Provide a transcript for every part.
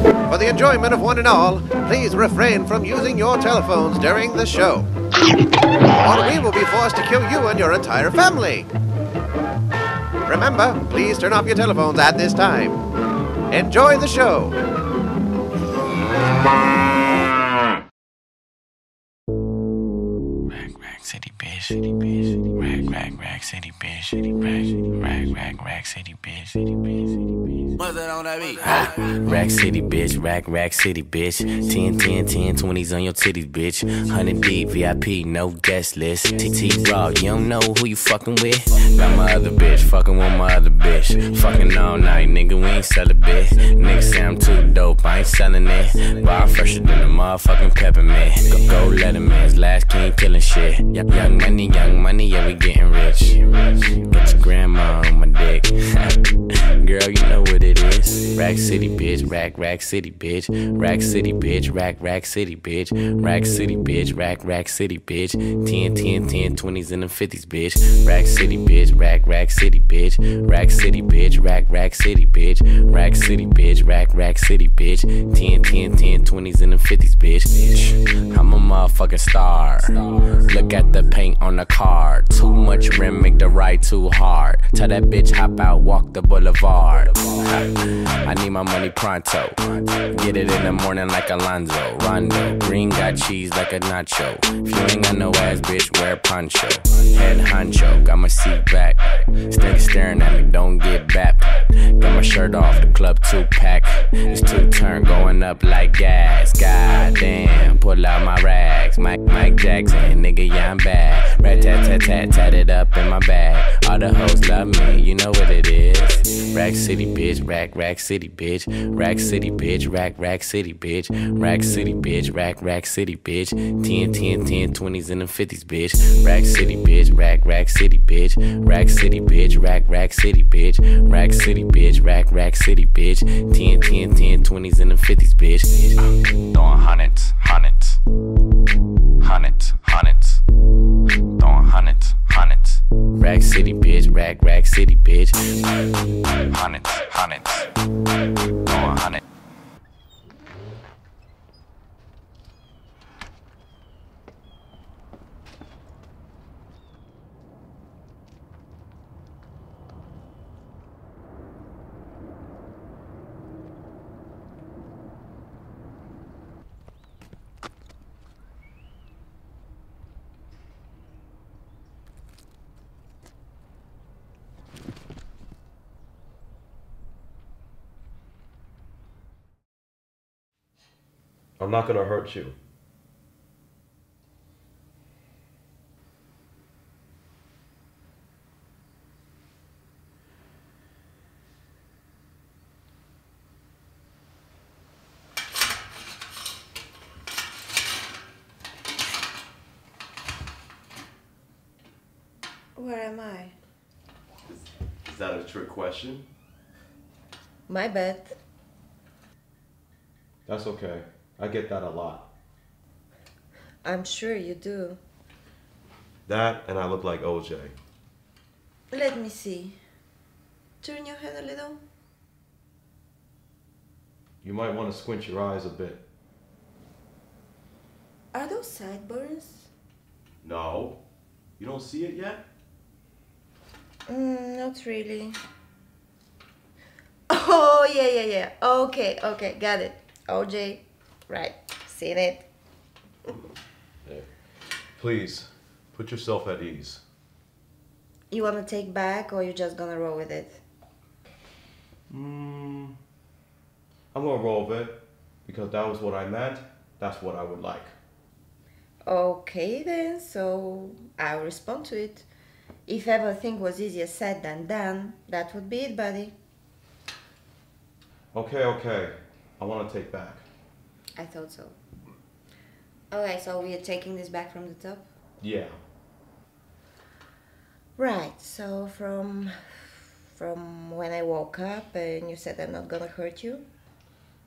For the enjoyment of one and all, please refrain from using your telephones during the show, or we will be forced to kill you and your entire family. Remember, please turn off your telephones at this time. Enjoy the show. Rack city bitch, city bitch. Rack city bitch, city bitch. Rack city bitch, city bitch. What's that on that beat? Rack city bitch, rack city bitch. 10, 10, 10, 20s on your titties, bitch. 100 deep, VIP, no guest list. TT Raw, you don't know who you fucking with. Got my other bitch, fucking with my other bitch. Fucking all night, nigga, we ain't sell a bit. Nigga say I'm too dope, I ain't selling it. Bar fresher than a motherfucking peppermint. Go Letterman's last king killing shit. Young money, yeah, we getting rich. Get your grandma on my dick. Girl, you know what it is. Rack city bitch, rack city bitch. Rack city bitch, rack city bitch. Rack city bitch, rack city bitch. 10, 10, 10, 20s and the 50s, bitch. Rack city bitch, rack city bitch. Rack city bitch, rack city bitch. Rack city bitch, rack city bitch. 10, 10, 10, 20s and the 50s, bitch. I'm a motherfucking star. Look at the paint on the car. Too much rim, make the ride too hard. Tell that bitch hop out, walk the boulevard. I need my money pronto. Get it in the morning like Alonzo. Rondo, green got cheese like a nacho. If you ain't got no ass, bitch, wear a poncho. Head honcho, got my seat back. Stick staring at me, don't get bapped. Got my shirt off, the club 2-pack. It's 2-turn going up like gas. God damn, pull out my rags. Mike Jackson, nigga, yeah, I'm bad. Rat-tat-tat-tat, tat it up in my bag. All the hoes love me, you know what it is. Rack city bitch, rack city bitch. Rack city bitch, rack city bitch. Rack city bitch, rack city bitch. 10, 10, 10, 20s and the 50s, bitch. Rack city bitch, rack city bitch. Rack city bitch, rack city bitch. Rack city bitch, rack city bitch. 10, 10, 10, 20s and the 50s, bitch. Throwing hundreds. Throwing hundreds. Rack city bitch, rack city bitch. Hundreds. Throwing hundreds. I'm not gonna hurt you. Where am I? Is that a trick question? My bad. That's okay. I get that a lot. I'm sure you do. That and I look like OJ. Let me see. Turn your head a little. You might want to squint your eyes a bit. Are those sideburns? No. You don't see it yet? Not really. Oh, yeah. Okay, got it. OJ, right, seen it. Hey, please, put yourself at ease. You want to take back or you just gonna roll with it? I'm gonna roll with it, because that was what I meant, that's what I would like. Okay then, so I'll respond to it. If everything was easier said than done, that would be it, buddy. Okay. I want to take back. I thought so. Okay, so we are taking this back from the top? Yeah. Right, so from when I woke up and you said I'm not gonna hurt you?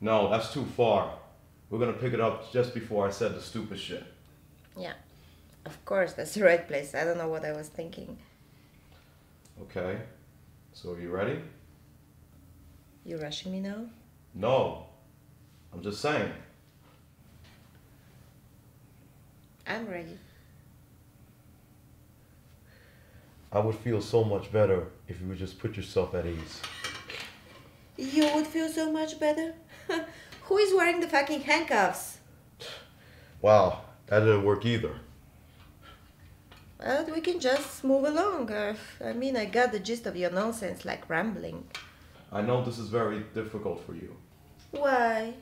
No, that's too far. We're gonna pick it up just before I said the stupid shit. Yeah, of course, that's the right place. I don't know what I was thinking. Okay, so are you ready? You rushing me now? No, I'm just saying. I'm ready. I would feel so much better if you would just put yourself at ease. You would feel so much better? Who is wearing the fucking handcuffs? Wow, that didn't work either. Well, we can just move along. I got the gist of your nonsense, like rambling. I know this is very difficult for you. Why?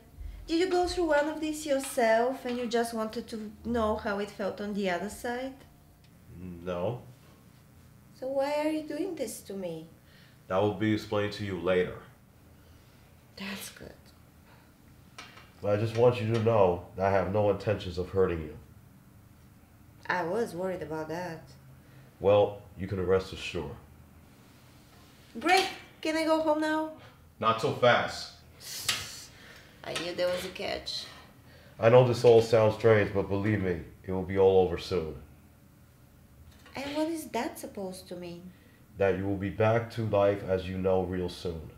Did you go through one of these yourself and you just wanted to know how it felt on the other side? No. So why are you doing this to me? That will be explained to you later. That's good. But I just want you to know that I have no intentions of hurting you. I was worried about that. Well, you can rest assured. Great! Can I go home now? Not so fast. I knew there was a catch. I know this all sounds strange, but believe me, it will be all over soon. And what is that supposed to mean? That you will be back to life as you know real soon.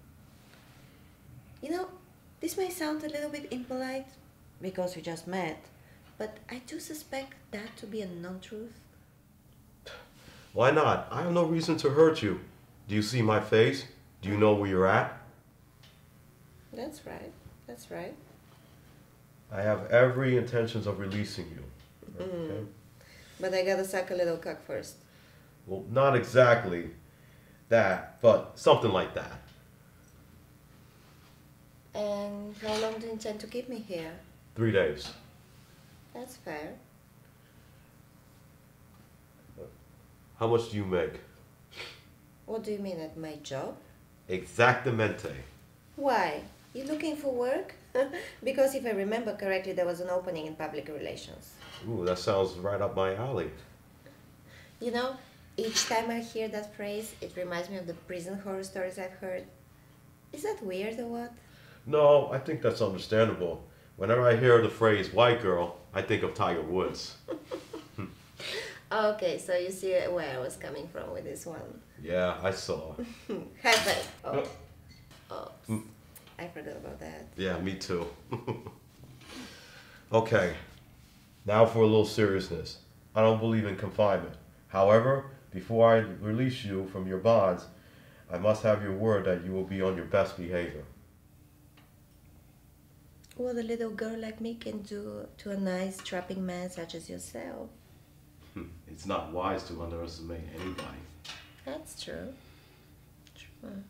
You know, this may sound a little bit impolite because we just met, but I do suspect that to be a non-truth. Why not? I have no reason to hurt you. Do you see my face? Do you know where you're at? That's right. That's right. I have every intentions of releasing you. Okay? But I gotta suck a little cock first. Well, not exactly that, but something like that. And how long do you intend to keep me here? 3 days. That's fair. How much do you make? What do you mean at my job? Exactamente. Why? You looking for work? Because if I remember correctly, there was an opening in public relations. Ooh, that sounds right up my alley. You know, each time I hear that phrase, it reminds me of the prison horror stories I've heard. Is that weird or what? No, I think that's understandable. Whenever I hear the phrase white girl, I think of Tiger Woods. Okay, so you see where I was coming from with this one. Yeah, I saw. High five. Oh. Oops. I forgot about that. Yeah, me too. Okay, now for a little seriousness. I don't believe in confinement. However, before I release you from your bonds, I must have your word that you will be on your best behavior. What a little girl like me can do to a nice, strapping man such as yourself. It's not wise to underestimate anybody. That's true. True.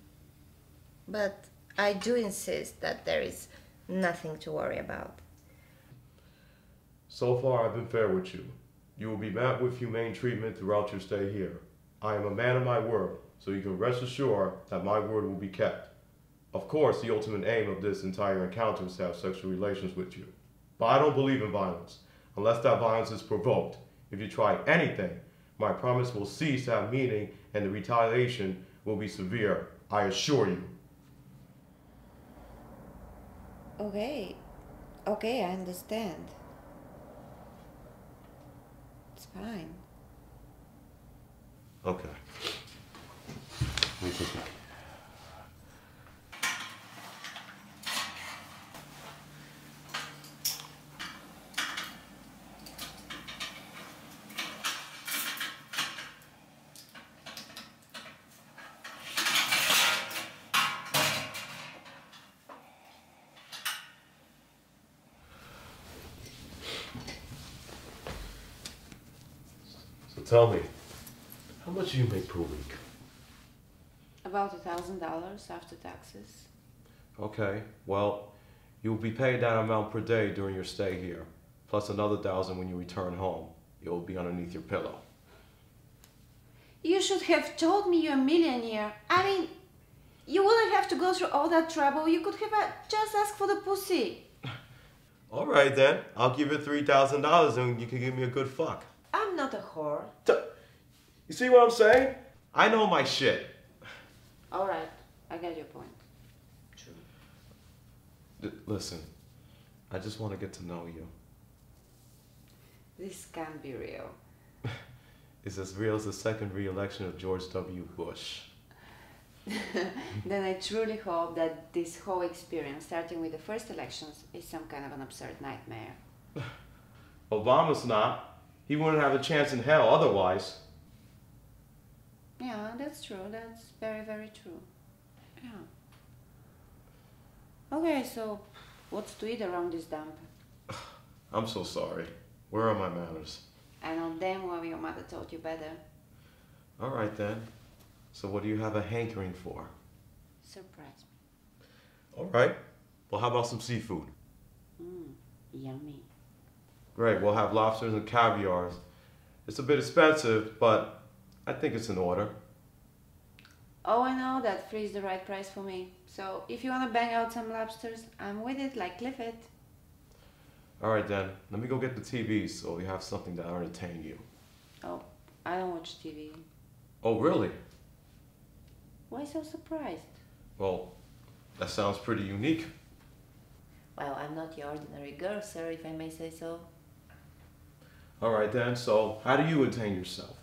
But I do insist that there is nothing to worry about. So far, I've been fair with you. You will be met with humane treatment throughout your stay here. I am a man of my word, so you can rest assured that my word will be kept. Of course, the ultimate aim of this entire encounter is to have sexual relations with you. But I don't believe in violence, unless that violence is provoked. If you try anything, my promise will cease to have meaning and the retaliation will be severe, I assure you. Okay, I understand. It's fine. Okay. Let me take it. So tell me, how much do you make per week? About $1,000 after taxes. Okay, well, you'll be paid that amount per day during your stay here, plus another 1,000 when you return home. It will be underneath your pillow. You should have told me you're a millionaire. I mean, you wouldn't have to go through all that trouble. You could have just asked for the pussy. All right then, I'll give you $3,000 and you can give me a good fuck. I'm not a whore. You see what I'm saying? I know my shit. All right, I get your point. True. Listen, I just want to get to know you. This can't be real. It's as real as the second re-election of George W. Bush. Then I truly hope that this whole experience, starting with the first elections, is some kind of an absurd nightmare. Obama's not. He wouldn't have a chance in hell otherwise. Yeah, that's true. That's very, very true. Yeah. Okay, so what's to eat around this dump? I'm so sorry. Where are my manners? I know damn well your mother told you better. All right then. So what do you have a hankering for? Surprise me. All right. Well, how about some seafood? Yummy. Great. We'll have lobsters and caviars. It's a bit expensive, but I think it's in order. Oh, I know, that free's the right price for me. So if you want to bang out some lobsters, I'm with it like Clifford. All right then. Let me go get the TV so we have something to entertain you. Oh, I don't watch TV. Oh, really? Why so surprised? Well, that sounds pretty unique. Well, I'm not your ordinary girl, sir, if I may say so. All right then. So how do you entertain yourself?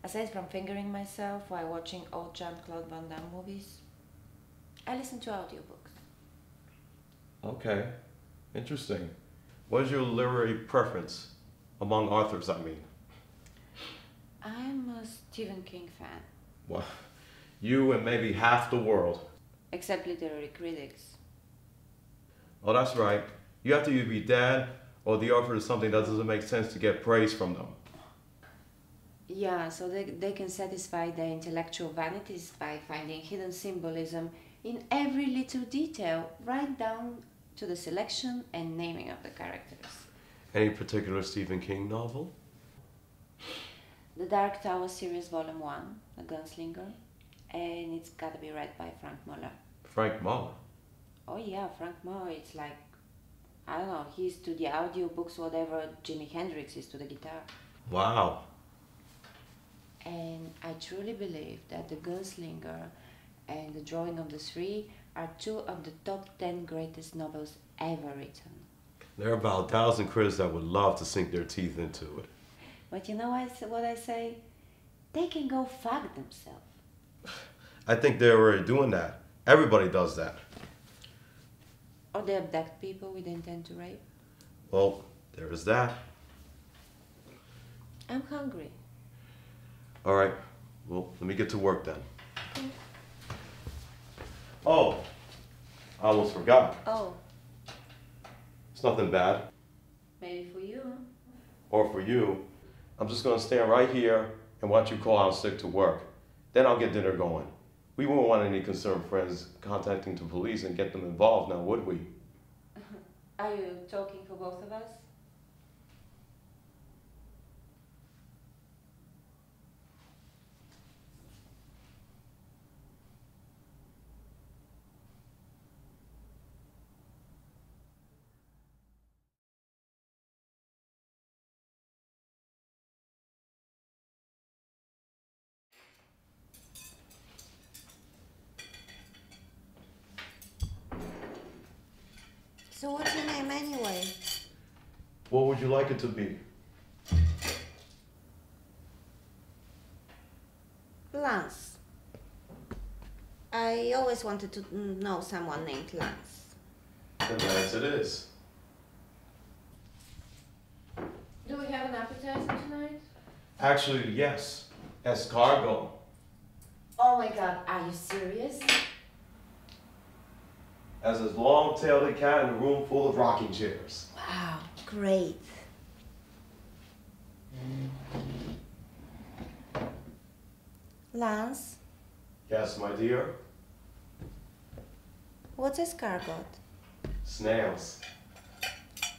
Aside from fingering myself while watching old Jean-Claude Van Damme movies, I listen to audiobooks. Okay. Interesting. What is your literary preference? Among authors, I mean. I'm a Stephen King fan. Well, you and maybe half the world. Except literary critics. Oh, that's right. You have to either be dead or the author is something that doesn't make sense to get praise from them. Yeah, so they can satisfy their intellectual vanities by finding hidden symbolism in every little detail, right down to the selection and naming of the characters. Any particular Stephen King novel? The Dark Tower series, Volume 1, The Gunslinger, and it's gotta be read by Frank Muller. Frank Muller? Oh yeah, Frank Muller, it's like, I don't know, he's to the audiobooks whatever Jimi Hendrix is to the guitar. Wow. And I truly believe that The Gunslinger and The Drawing of the Three are two of the top 10 greatest novels ever written. There are about 1,000 critics that would love to sink their teeth into it. But you know what I say? They can go fuck themselves. I think they're already doing that. Everybody does that. Or they abduct people with intent to rape. Well, there is that. I'm hungry. All right. Well, let me get to work then. Oh, I almost forgot. Oh, It's nothing bad. maybe for you. Or for you. I'm just going to stand right here and watch you call out sick to work. Then I'll get dinner going. We wouldn't want any concerned friends contacting the police and get them involved now, would we? Are you talking for both of us? So what's your name anyway? What would you like it to be? Lance. I always wanted to know someone named Lance. Then Lance it is. Do we have an appetizer tonight? Actually, yes. Escargot. Oh my god, are you serious? As a long-tailed cat in a room full of rocking chairs. Wow, great. Lance, Yes, my dear. what's escargot? Snails.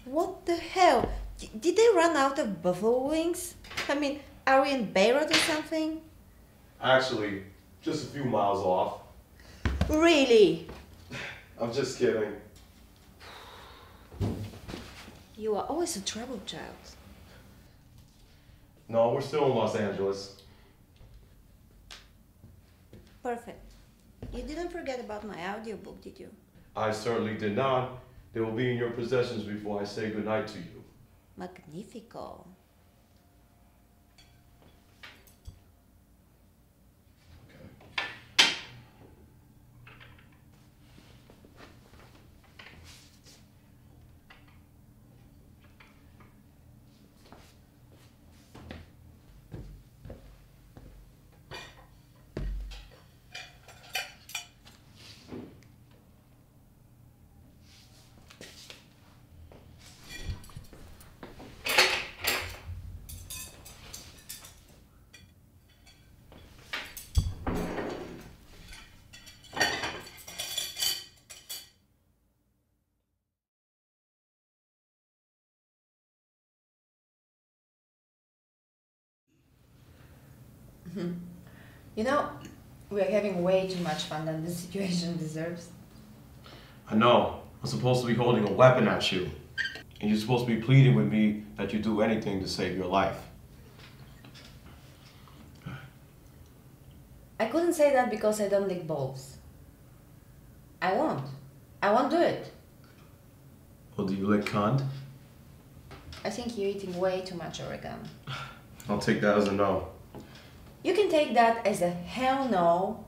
What the hell? Did they run out of buffalo wings? I mean, are we in Beirut or something? Actually, just a few miles off. Really? I'm just kidding. You are always a trouble child. No, we're still in Los Angeles. Perfect. You didn't forget about my audiobook, did you? I certainly did not. They will be in your possessions before I say goodnight to you. Magnifico. Okay. You know, we're having way too much fun than the situation deserves. I know. I'm supposed to be holding a weapon at you. And you're supposed to be pleading with me that you do anything to save your life. I couldn't say that because I don't lick balls. I won't. I won't do it. Well, do you lick cunt? I think you're eating way too much oregano. I'll take that as a no. You can take that as a hell no.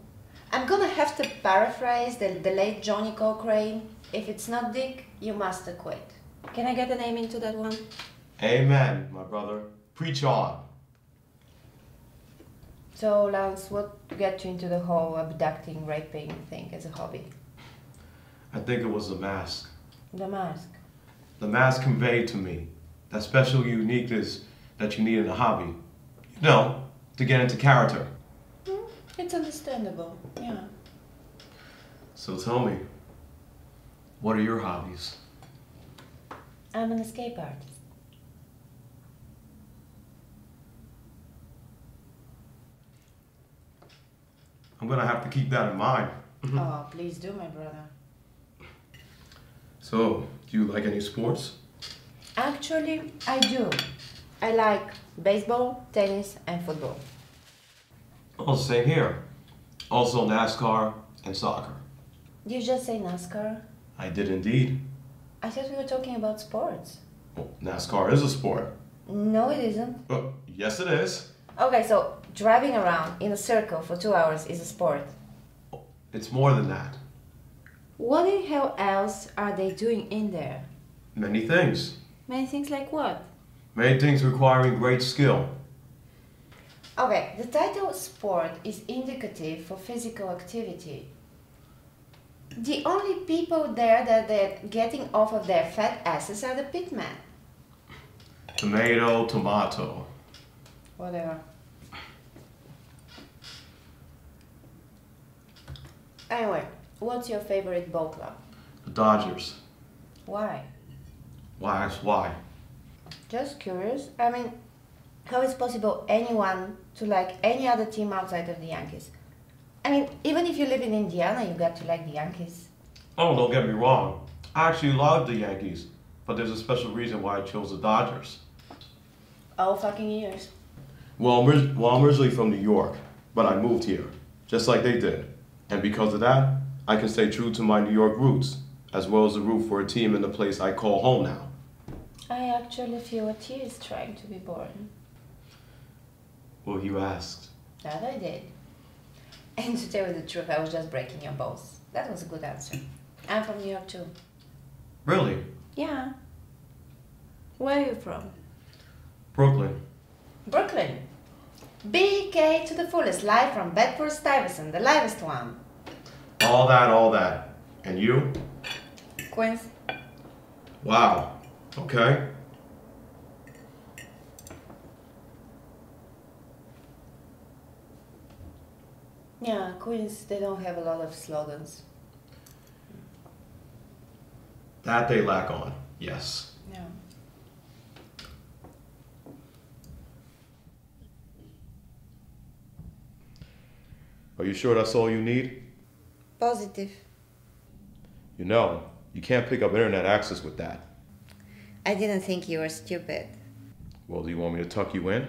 I'm gonna have to paraphrase the late Johnny Cochrane. If it's not dick, you must quit. Can I get a name into that one? Amen, my brother. Preach on. So, Lance, what got you into the whole abducting, raping thing as a hobby? I think it was the mask. The mask. The mask conveyed to me that special uniqueness that you need in a hobby. You know, to get into character. It's understandable, yeah. So tell me, what are your hobbies? I'm an escape artist. I'm gonna have to keep that in mind. Oh, please do, my brother. So, do you like any sports? Actually, I do. I like baseball, tennis, and football. Oh, same here. Also NASCAR and soccer. Did you just say NASCAR? I did indeed. I thought we were talking about sports. Well, NASCAR is a sport. No, it isn't. Yes, it is. Okay, so driving around in a circle for 2 hours is a sport. It's more than that. What the hell else are they doing in there? Many things. Many things like what? Many things requiring great skill. Okay, the title sport is indicative for physical activity. The only people there that they're getting off of their fat asses are the pitmen. Tomato, tomato. Whatever. Anyway, what's your favorite ball club? The Dodgers. Why? Why? Just curious. I mean, how is possible anyone to like any other team outside of the Yankees? I mean, even if you live in Indiana, you got to like the Yankees. Oh, don't get me wrong. I actually love the Yankees, but there's a special reason why I chose the Dodgers. All fucking years. Well, I'm originally from New York, but I moved here, just like they did. And because of that, I can stay true to my New York roots, as well as the root for a team in the place I call home now. I actually feel a tear is trying to be born. Well, you asked. That I did. And to tell you the truth, I was just breaking your balls. That was a good answer. I'm from New York too. Really? Yeah. Where are you from? Brooklyn. Brooklyn. BK to the fullest, live from Bedford-Stuyvesant, the livest one. All that. And you? Queens. Wow. Okay. Yeah, Queens, they don't have a lot of slogans. That they lack on, yes. Yeah. Are you sure that's all you need? Positive. You know, you can't pick up internet access with that. I didn't think you were stupid. Well, do you want me to tuck you in?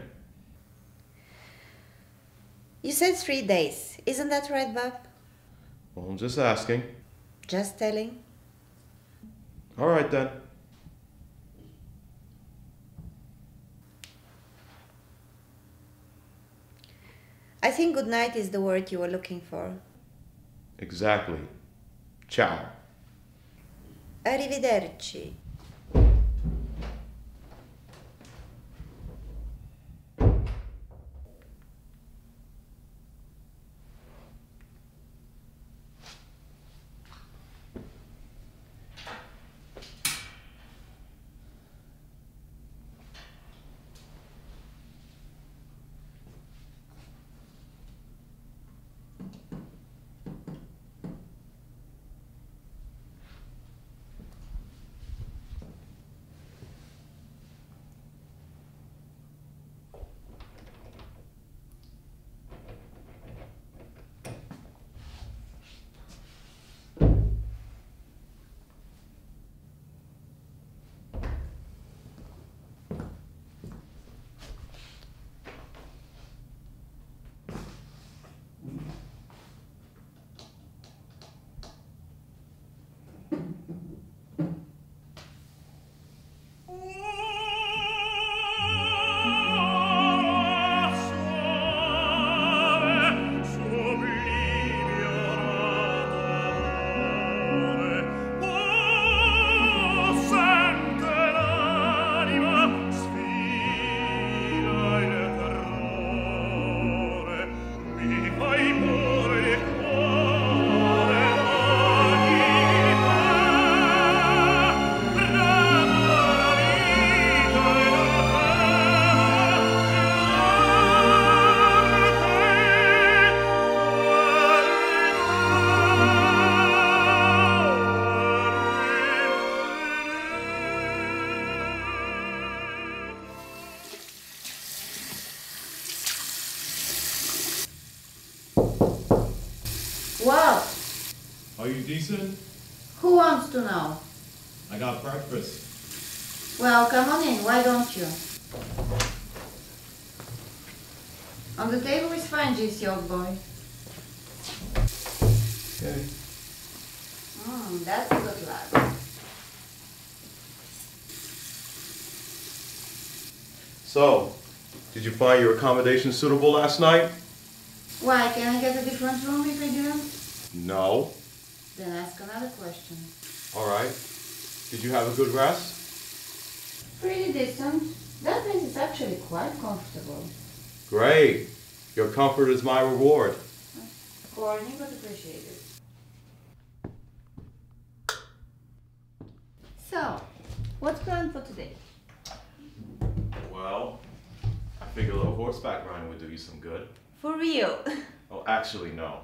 You said 3 days. Isn't that right, Bob? Well, I'm just asking. Just telling. All right, then. I think good night is the word you were looking for. Exactly. Ciao. Arrivederci. What? Are you decent? Who wants to know? I got breakfast. Well, come on in, why don't you? On the table is fine, juicy old boy. Okay. That's a good lad. So, did you find your accommodation suitable last night? Why, can I get a different room if I do? No. Then ask another question. All right. Did you have a good rest? Pretty decent. That place is actually quite comfortable. Great. Your comfort is my reward. Corny, but appreciated. So, what's planned for today? Well, I figure a little horseback riding would do you some good. For real? Oh, actually, no.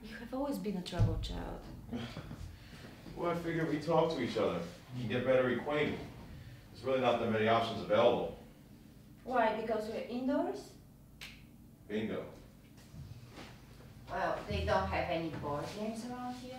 You have always been a trouble child. Well, I figure we talk to each other. You can get better acquainted. There's really not that many options available. Why? Because we're indoors? Bingo. Well, they don't have any board games around here.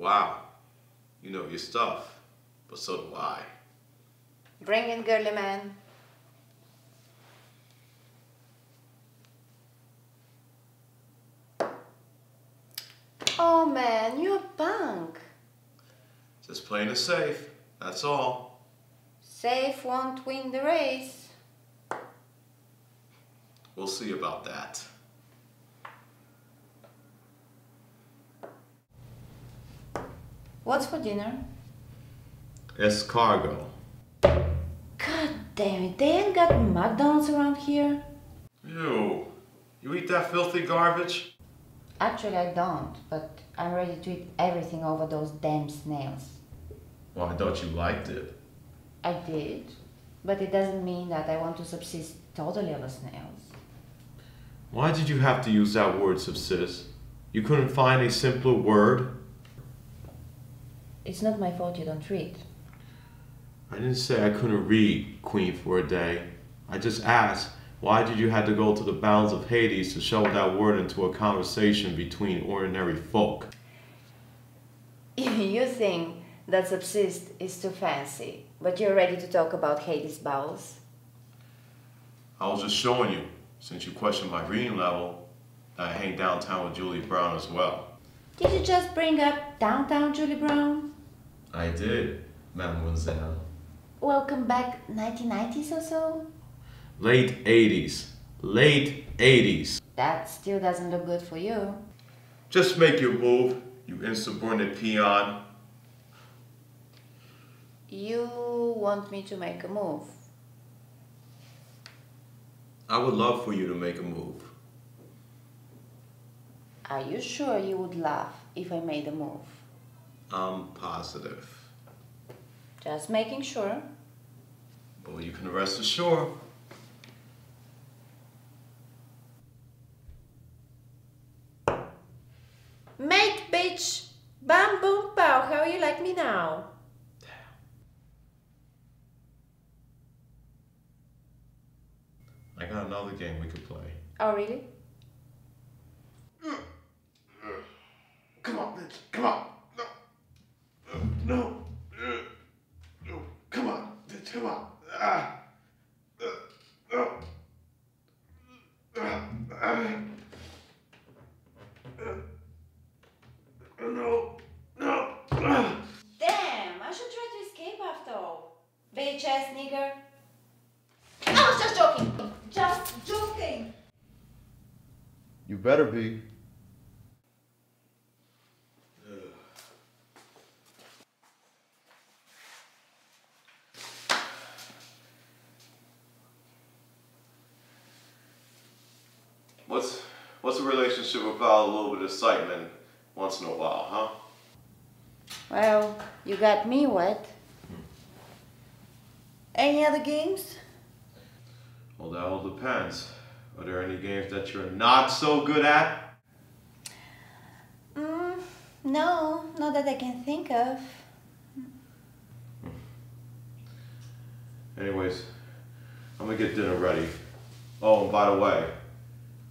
Wow. You know your stuff, but so do I. Bring in girly man. Oh man, you're a punk. Just playing it safe, that's all. Safe won't win the race. We'll see about that. What's for dinner? Escargot. God damn it, they ain't got McDonald's around here? Ew. You eat that filthy garbage? Actually, I don't, but I'm ready to eat everything over those damn snails. Well, I thought you liked it. I did, but it doesn't mean that I want to subsist totally over snails. Why did you have to use that word, subsist? You couldn't find a simpler word? It's not my fault you don't read. I didn't say I couldn't read, Queen, for a day. I just asked, why did you have to go to the bounds of Hades to shove that word into a conversation between ordinary folk? You think that subsist is too fancy, but you're ready to talk about Hades' bowels? I was just showing you, since you questioned my reading level, that I hang downtown with Julie Brown as well. Did you just bring up downtown Julie Brown? I did, mademoiselle. Welcome back 1990s or so? Late 80s. Late 80s. That still doesn't look good for you. Just make your move, you insubordinate peon. You want me to make a move? I would love for you to make a move. Are you sure you would laugh if I made a move? I'm positive. Just making sure. Well, you can rest assured. Mate, bitch! Bam, boom, pow, how you like me now? I got another game we could play. Oh, really? Come on, bitch. Come on. No. No. Come on, bitch. Come on. No. No. Damn, I should try to escape after all. Bitch ass nigger. I was just joking! Just joking! You better be. What's a relationship without a little bit of excitement once in a while, huh? Well, you got me wet. Any other games? Well, that all depends. Are there any games that you're not so good at? No, not that I can think of. Anyways, I'm gonna get dinner ready. Oh, and by the way,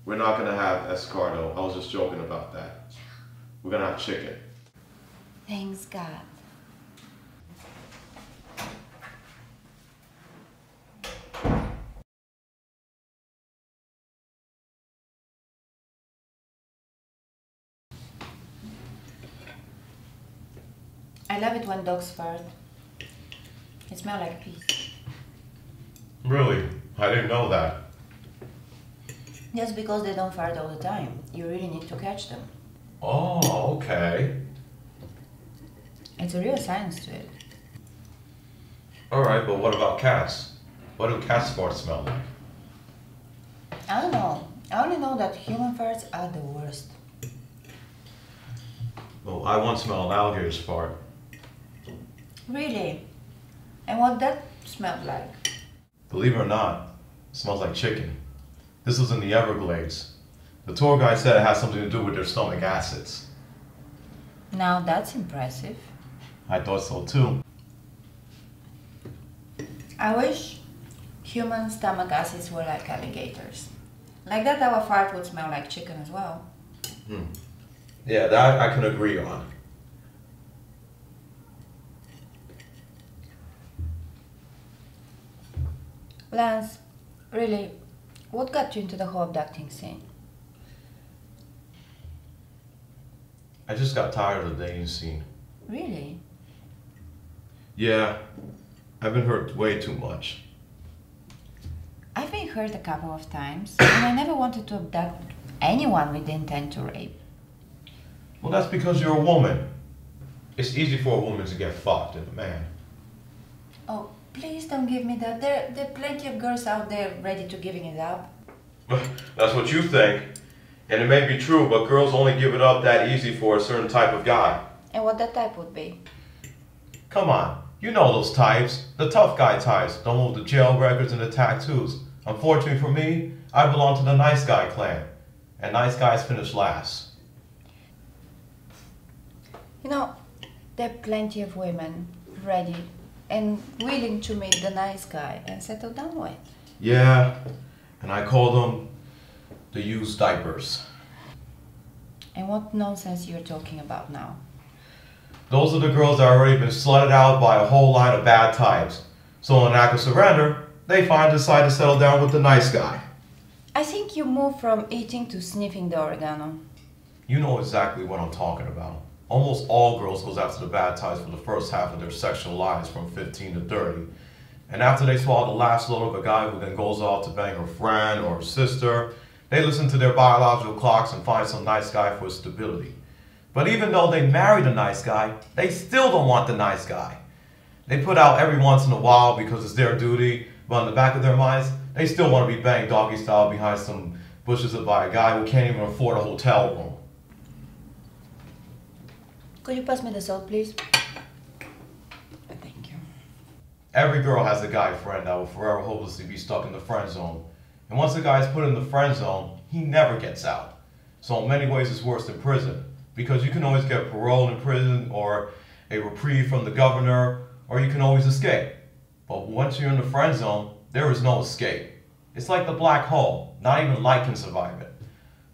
we're not gonna have escargot. I was just joking about that. We're gonna have chicken. Thanks God. I love it when dogs fart. It smells like peace. Really? I didn't know that. Just because they don't fart all the time. You really need to catch them. Oh, okay. It's a real science to it. Alright, but what about cats? What do cat farts smell like? I don't know. I only know that human farts are the worst. Well, I once smelled an alligator's fart. Really? And what that smelled like? Believe it or not, it smells like chicken. This was in the Everglades. The tour guide said it has something to do with their stomach acids. Now that's impressive. I thought so too. I wish human stomach acids were like alligators. Like that our fart would smell like chicken as well. Yeah, that I can agree on. Lance, really, what got you into the whole abducting scene? I just got tired of the dating scene. Really? Yeah, I've been hurt way too much. I've been hurt a couple of times, and I never wanted to abduct anyone with the intent to rape. Well, that's because you're a woman. It's easy for a woman to get fucked than a man. Oh, please don't give me that. There are plenty of girls out there ready to giving it up. That's what you think. And it may be true, but girls only give it up that easy for a certain type of guy. And what that type would be? Come on, you know those types. The tough guy types. Don't move the jail records and the tattoos. Unfortunately for me, I belong to the nice guy clan. And nice guys finish last. You know, there are plenty of women ready and willing to meet the nice guy and settle down with. Yeah, and I call them the used diapers. And what nonsense you're talking about now? Those are the girls that have already been slutted out by a whole line of bad types. So in an act of surrender, they finally decide to settle down with the nice guy. I think you moved from eating to sniffing the oregano. You know exactly what I'm talking about. Almost all girls goes after the bad types for the first half of their sexual lives from 15 to 30. And after they swallow the last load of a guy who then goes off to bang her friend or her sister, They listen to their biological clocks and find some nice guy for stability. But even though they married a nice guy, they still don't want the nice guy. They put out every once in a while because it's their duty, but in the back of their minds, they still want to be banged doggy style behind some bushes by a guy who can't even afford a hotel room. Could you pass me the salt, please? Thank you. Every girl has a guy friend that will forever hopelessly be stuck in the friend zone. And once a guy is put in the friend zone, he never gets out. So in many ways it's worse than prison, because you can always get parole in prison or a reprieve from the governor, or you can always escape. But once you're in the friend zone, there is no escape. It's like the black hole. Not even light can survive it.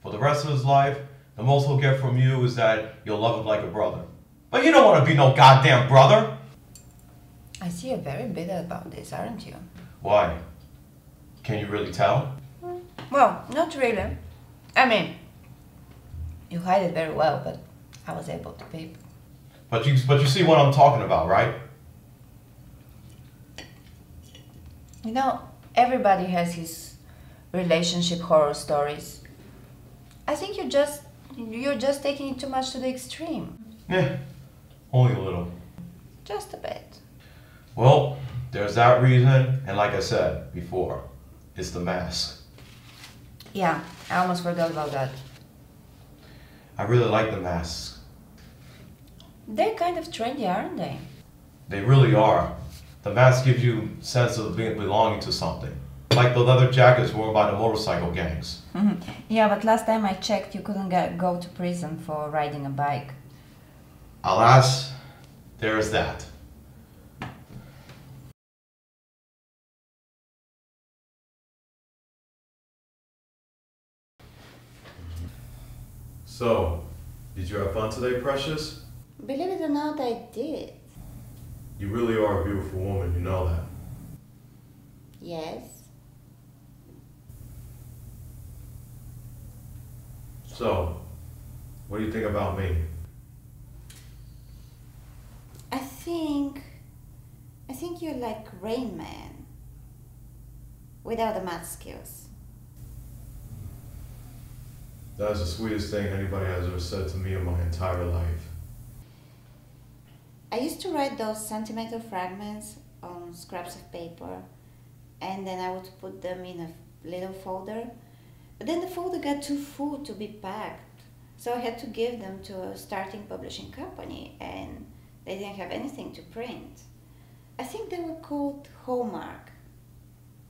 For the rest of his life, the most he'll get from you is that you'll love him like a brother. But you don't want to be no goddamn brother. I see you're very bitter about this, aren't you? Why? Can you really tell? Well, not really. I mean, you hide it very well, but I was able to peep. But you see what I'm talking about, right? You know, everybody has his relationship horror stories. I think you're just taking it too much to the extreme. Yeah, only a little. Just a bit. Well, there's that reason, and like I said before, it's the mask. Yeah, I almost forgot about that. I really like the masks. They're kind of trendy, aren't they? They really are. The mask gives you a sense of belonging to something. Like the leather jackets worn by the motorcycle gangs. Yeah, but last time I checked, you couldn't go to prison for riding a bike. Alas, there's that. So, did you have fun today, Precious? Believe it or not, I did. You really are a beautiful woman, you know that. Yes. So, what do you think about me? I think you're like Rain Man. Without the math skills. That is the sweetest thing anybody has ever said to me in my entire life. I used to write those sentimental fragments on scraps of paper, and then I would put them in a little folder. But then the folder got too full to be packed, so I had to give them to a starting publishing company, and they didn't have anything to print. I think they were called Hallmark.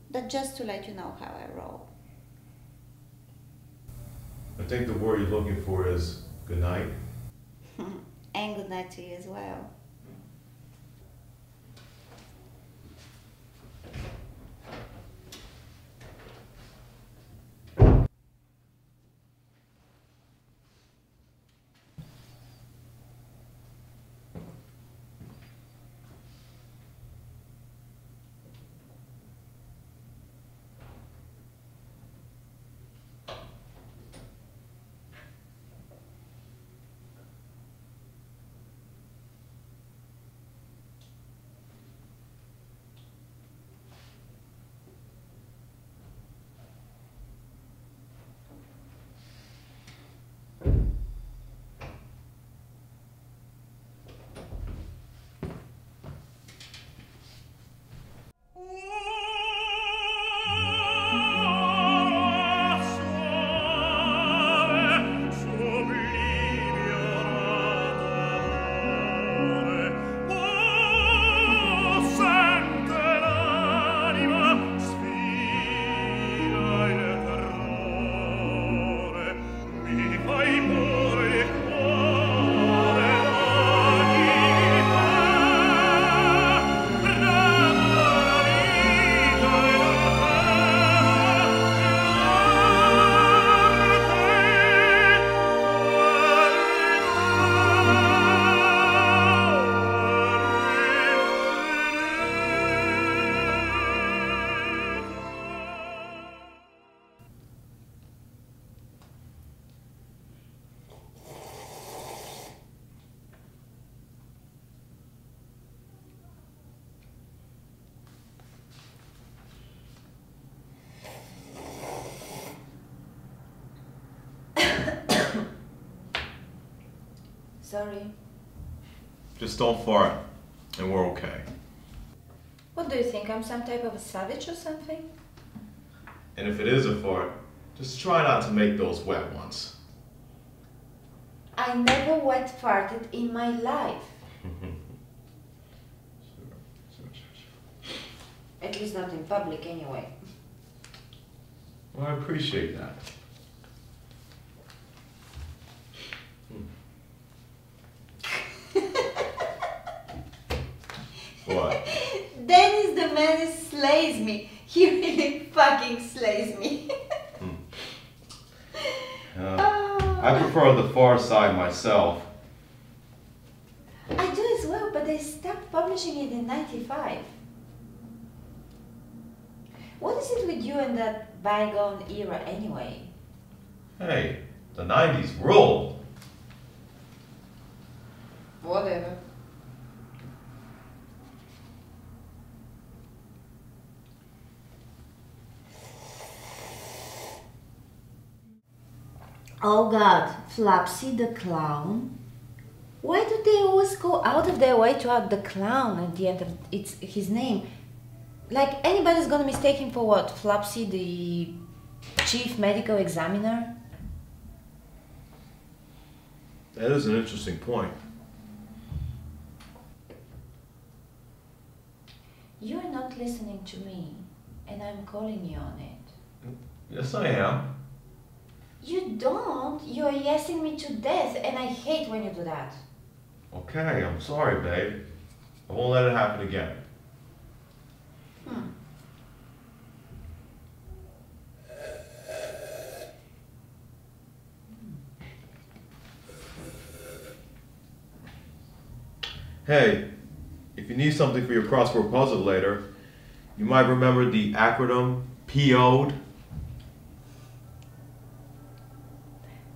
That's just to let you know how I roll. I think the word you're looking for is good night. And good night to you as well. Sorry. Just don't fart, and we're okay. What do you think? I'm some type of a savage or something? And if it is a fart, just try not to make those wet ones. I never wet farted in my life. At least not in public anyway. Well, I appreciate that. What? Dennis the Menace slays me. He really fucking slays me. I prefer the far side myself. I do as well, but they stopped publishing it in '95. What is it with you and that bygone era anyway? Hey, the 90s ruled. Whatever. Oh God, Flopsy the clown? Why do they always go out of their way to add the clown at the end of his name? Like anybody's gonna mistake him for what? Flopsy the chief medical examiner? That is an interesting point. You're not listening to me, and I'm calling you on it. Yes, I am. You don't. You're yesing me to death, and I hate when you do that. Okay, I'm sorry, babe. I won't let it happen again. Hey, if you need something for your crossword puzzle later, you might remember the acronym PO'd.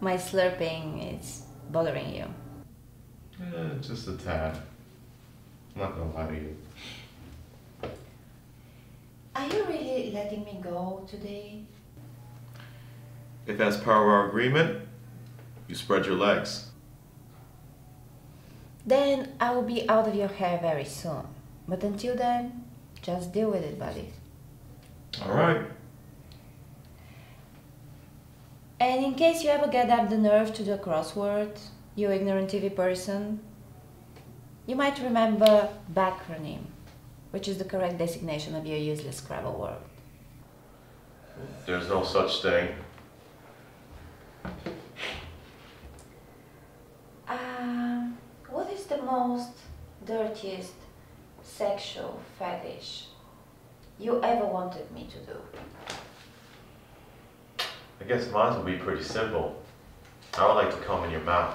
My slurping is bothering you. Just a tad. I'm not gonna lie to you. Are you really letting me go today? If as per our agreement, you spread your legs. Then I will be out of your hair very soon. But until then, just deal with it, buddy. All right. And in case you ever get up the nerve to do a crossword, you ignorant TV person, you might remember backronym, which is the correct designation of your useless Scrabble word. There's no such thing. What is the most dirtiest sexual fetish you ever wanted me to do? I guess mine will be pretty simple. I would like to come in your mouth.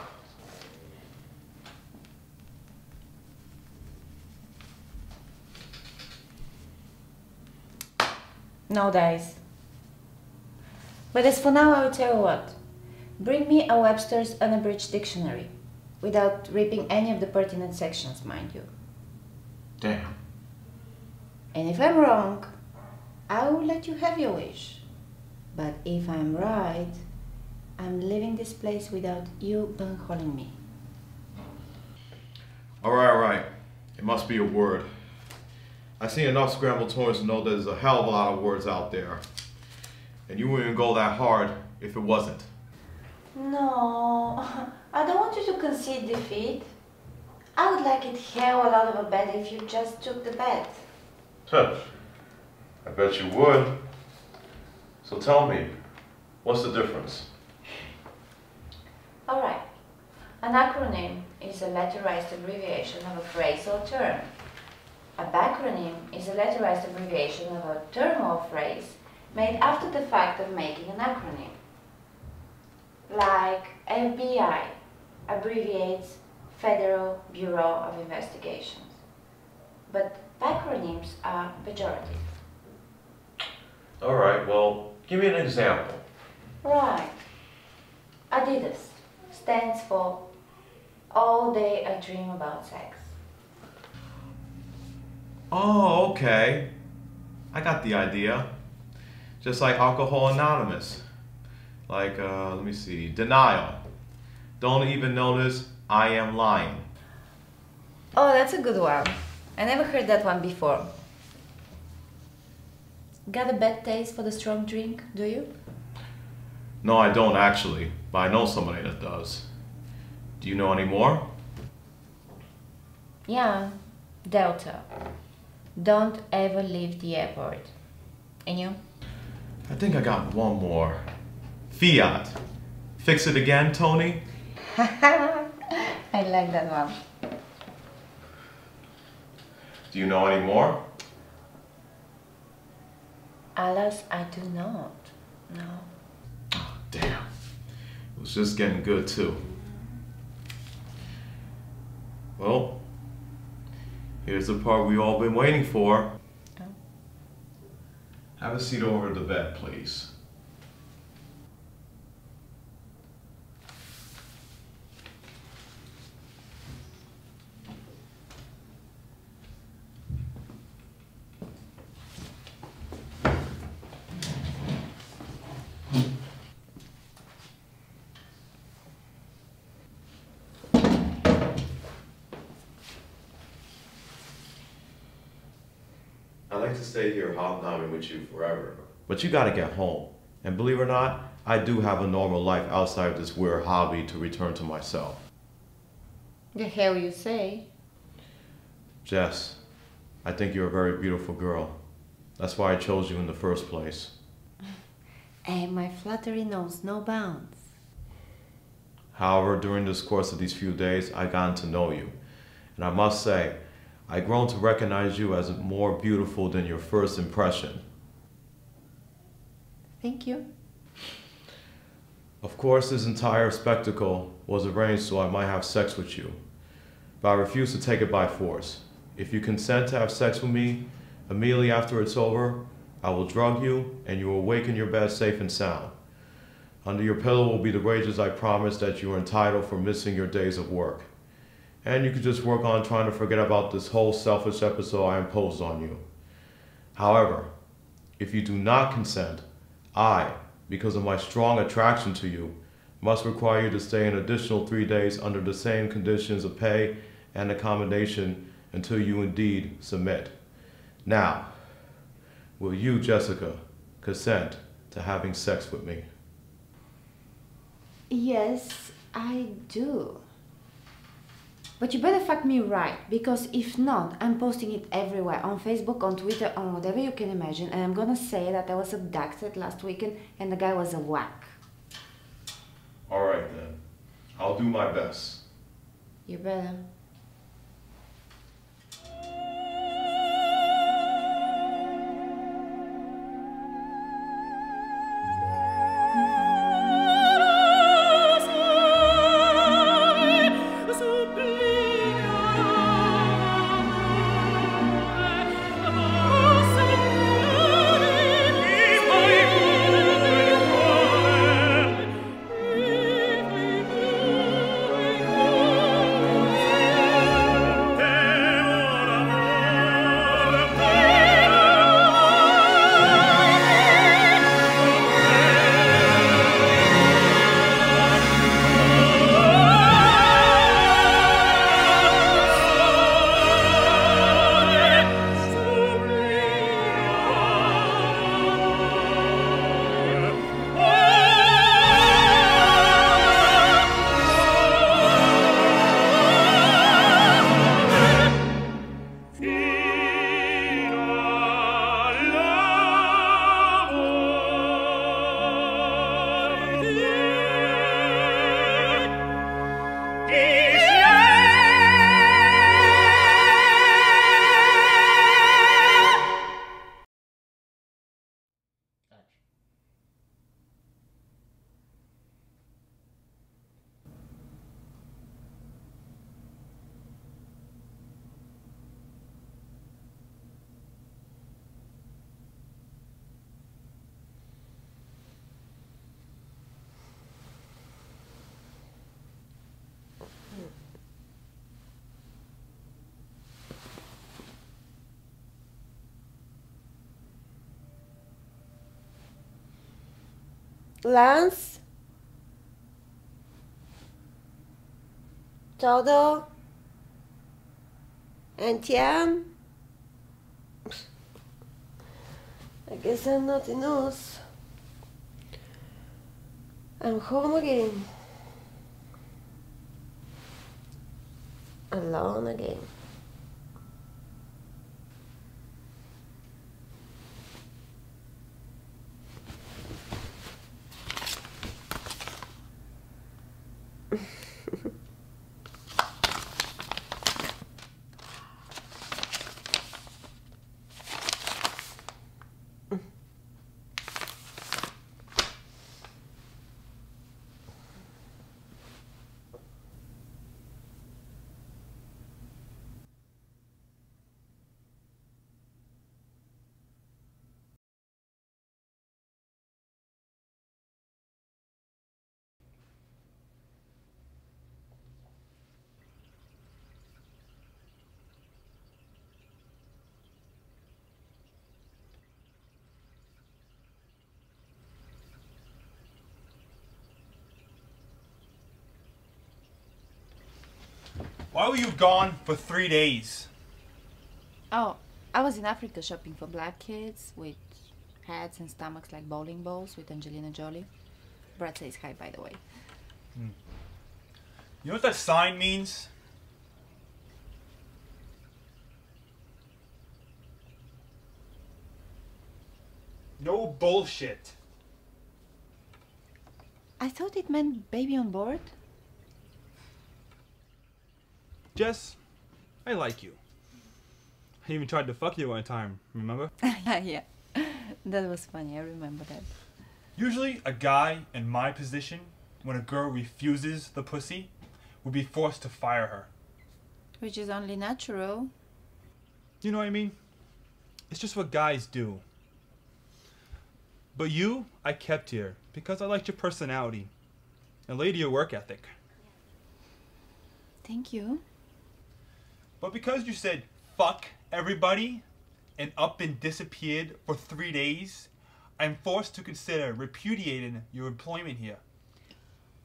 No dice. But as for now, I will tell you what. Bring me a Webster's unabridged dictionary, without ripping any of the pertinent sections, mind you. Damn. And if I'm wrong, I will let you have your wish. But if I'm right, I'm leaving this place without you bungholing me. All right. It must be a word. I've seen enough scrambled toys to know there's a hell of a lot of words out there. And you wouldn't even go that hard if it wasn't. No, I don't want you to concede defeat. I would like it hell a lot of a bet if you just took the bet. I bet you would. So tell me, what's the difference? Alright, an acronym is a letterized abbreviation of a phrase or term. A backronym is a letterized abbreviation of a term or phrase made after the fact of making an acronym. Like FBI abbreviates Federal Bureau of Investigations. But backronyms are pejorative. All right, well, give me an example. Right. Adidas stands for All Day I Dream About Sex. Oh, okay. I got the idea. Just like Alcohol Anonymous. Like, let me see, denial. Don't even notice I am lying. Oh, that's a good one. I never heard that one before. Got a bad taste for the strong drink, do you? No, I don't actually, but I know somebody that does. Do you know any more? Yeah, Delta. Don't ever leave the airport. And you? I think I got one more. Fiat. Fix it again, Tony? I like that one. Do you know any more? Alas, I do not. No. Oh, damn. It was just getting good, too. Well, here's the part we all been waiting for. Oh. Have a seat over the bed, please. I'd like to stay here hobnobbing with you forever. But you gotta get home. And believe it or not, I do have a normal life outside of this weird hobby to return to myself. The hell you say? Jess, I think you're a very beautiful girl. That's why I chose you in the first place. And my flattery knows no bounds. However, during this course of these few days, I've gotten to know you. And I must say, I've grown to recognize you as more beautiful than your first impression. Thank you. Of course, this entire spectacle was arranged so I might have sex with you. But I refuse to take it by force. If you consent to have sex with me, immediately after it's over, I will drug you and you will wake in your bed safe and sound. Under your pillow will be the wages I promised that you are entitled for missing your days of work. And you can just work on trying to forget about this whole selfish episode I imposed on you. However, if you do not consent, I, because of my strong attraction to you, must require you to stay an additional 3 days under the same conditions of pay and accommodation until you indeed submit. Now, will you, Jessica, consent to having sex with me? Yes, I do. But you better fuck me right, because if not, I'm posting it everywhere, on Facebook, on Twitter, on whatever you can imagine, and I'm gonna say that I was abducted last weekend and the guy was a whack. Alright then, I'll do my best. You better. Lance? Todo? Entiam? I guess I'm not in us. I'm home again. Alone again. Why were you gone for 3 days? Oh, I was in Africa shopping for black kids with heads and stomachs like bowling balls with Angelina Jolie. Brad says hi, by the way. You know what that sign means? No bullshit. I thought it meant baby on board. Jess, I like you. I even tried to fuck you one time, remember? Yeah, that was funny. I remember that. Usually, a guy in my position, when a girl refuses the pussy, would be forced to fire her. Which is only natural. You know what I mean? It's just what guys do. But you, I kept here because I liked your personality and later your work ethic. Thank you. But because you said fuck everybody and up and disappeared for 3 days, I'm forced to consider repudiating your employment here.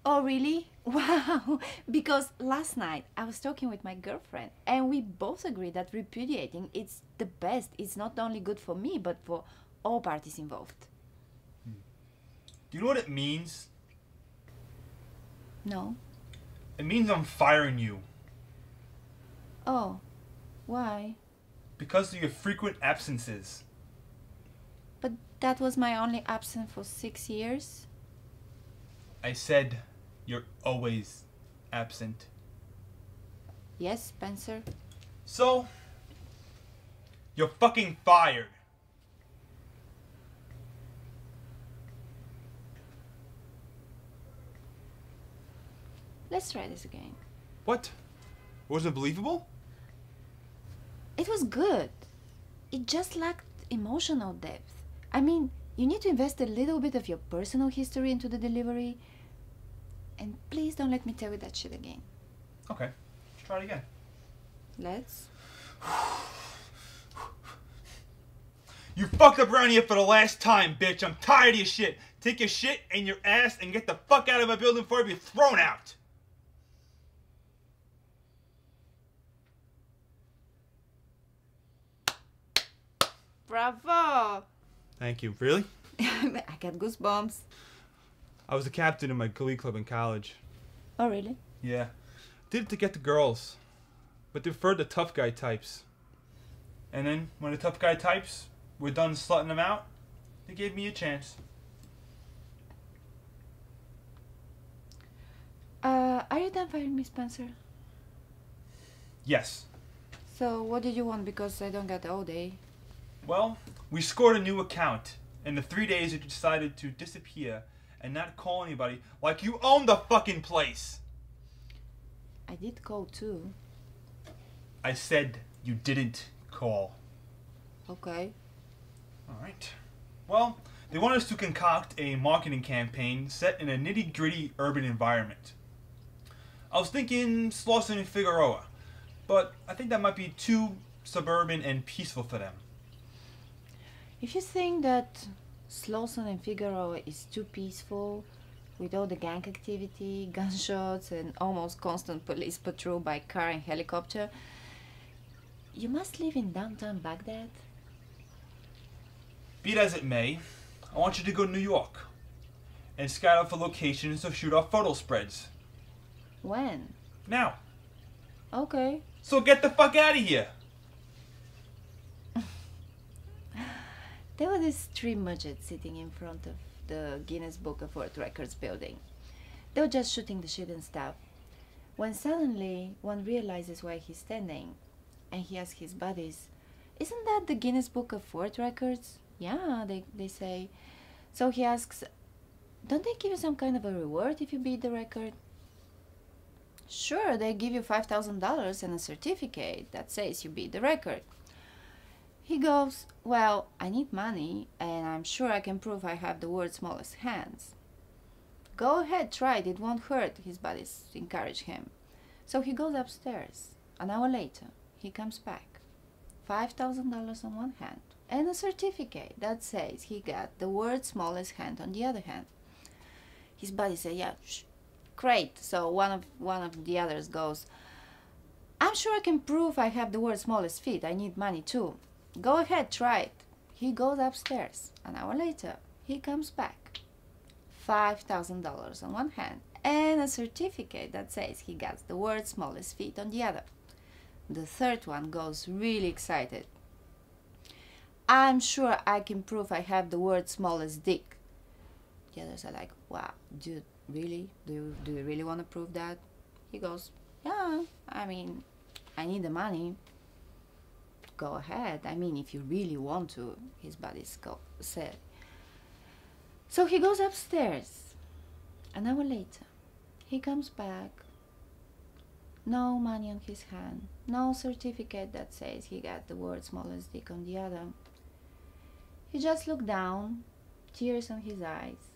Oh, really? Wow! Because last night I was talking with my girlfriend and we both agreed that repudiating is the best. It's not only good for me, but for all parties involved. Do you know what it means? No? It means I'm firing you. Oh, why? Because of your frequent absences. But that was my only absence for 6 years. I said you're always absent. Yes, Spencer. So, you're fucking fired. Let's try this again. What? Wasn't believable? It was good. It just lacked emotional depth. I mean, you need to invest a little bit of your personal history into the delivery. And please don't let me tell you that shit again. Okay, let's try it again. Let's. You fucked up around here for the last time, bitch. I'm tired of your shit. Take your shit and your ass and get the fuck out of my building before I be thrown out. Bravo! Thank you. Really? I got goosebumps. I was the captain in my glee club in college. Oh, really? Yeah. Did it to get the girls. But they preferred the tough guy types. And then, when the tough guy types were done slutting them out, they gave me a chance. Are you done firing me, Spencer? Yes. So, what did you want? Because I don't get all day. Well, we scored a new account. In the 3 days that you decided to disappear and not call anybody like you own the fucking place. I did call too. I said you didn't call. Okay. Alright. Well, they want us to concoct a marketing campaign set in a nitty-gritty urban environment. I was thinking Slauson and Figueroa, but I think that might be too suburban and peaceful for them. If you think that Slauson and Figueroa is too peaceful, with all the gang activity, gunshots, and almost constant police patrol by car and helicopter, you must live in downtown Baghdad? Be it as it may, I want you to go to New York and scout out for locations to shoot off photo spreads. When? Now. Okay. So get the fuck out of here. There were these three midgets sitting in front of the Guinness Book of World Records building. They were just shooting the shit and stuff, when suddenly one realizes why he's standing, and he asks his buddies, "Isn't that the Guinness Book of World Records?" "Yeah," they say. So he asks, "Don't they give you some kind of a reward if you beat the record?" "Sure, they give you $5,000 and a certificate that says you beat the record." He goes, "Well, I need money, and I'm sure I can prove I have the world's smallest hands." "Go ahead, try it, it won't hurt," his buddies encourage him. So he goes upstairs. An hour later, he comes back. $5,000 on one hand, and a certificate that says he got the world's smallest hand on the other hand. His buddies say, "Yeah, great." So one of the others goes, "I'm sure I can prove I have the world's smallest feet. I need money too." "Go ahead, try it." He goes upstairs. An hour later, he comes back. $5,000 on one hand and a certificate that says he got the world's smallest feet on the other. The third one goes really excited. "I'm sure I can prove I have the world's smallest dick." The others are like, "Wow, dude, really? Do you really want to prove that?" He goes, "Yeah, I mean, I need the money." "Go ahead, I mean, if you really want to," his buddies said. So he goes upstairs. An hour later, he comes back. No money on his hand, no certificate that says he got the world's smallest dick on the other. He just looked down, tears on his eyes.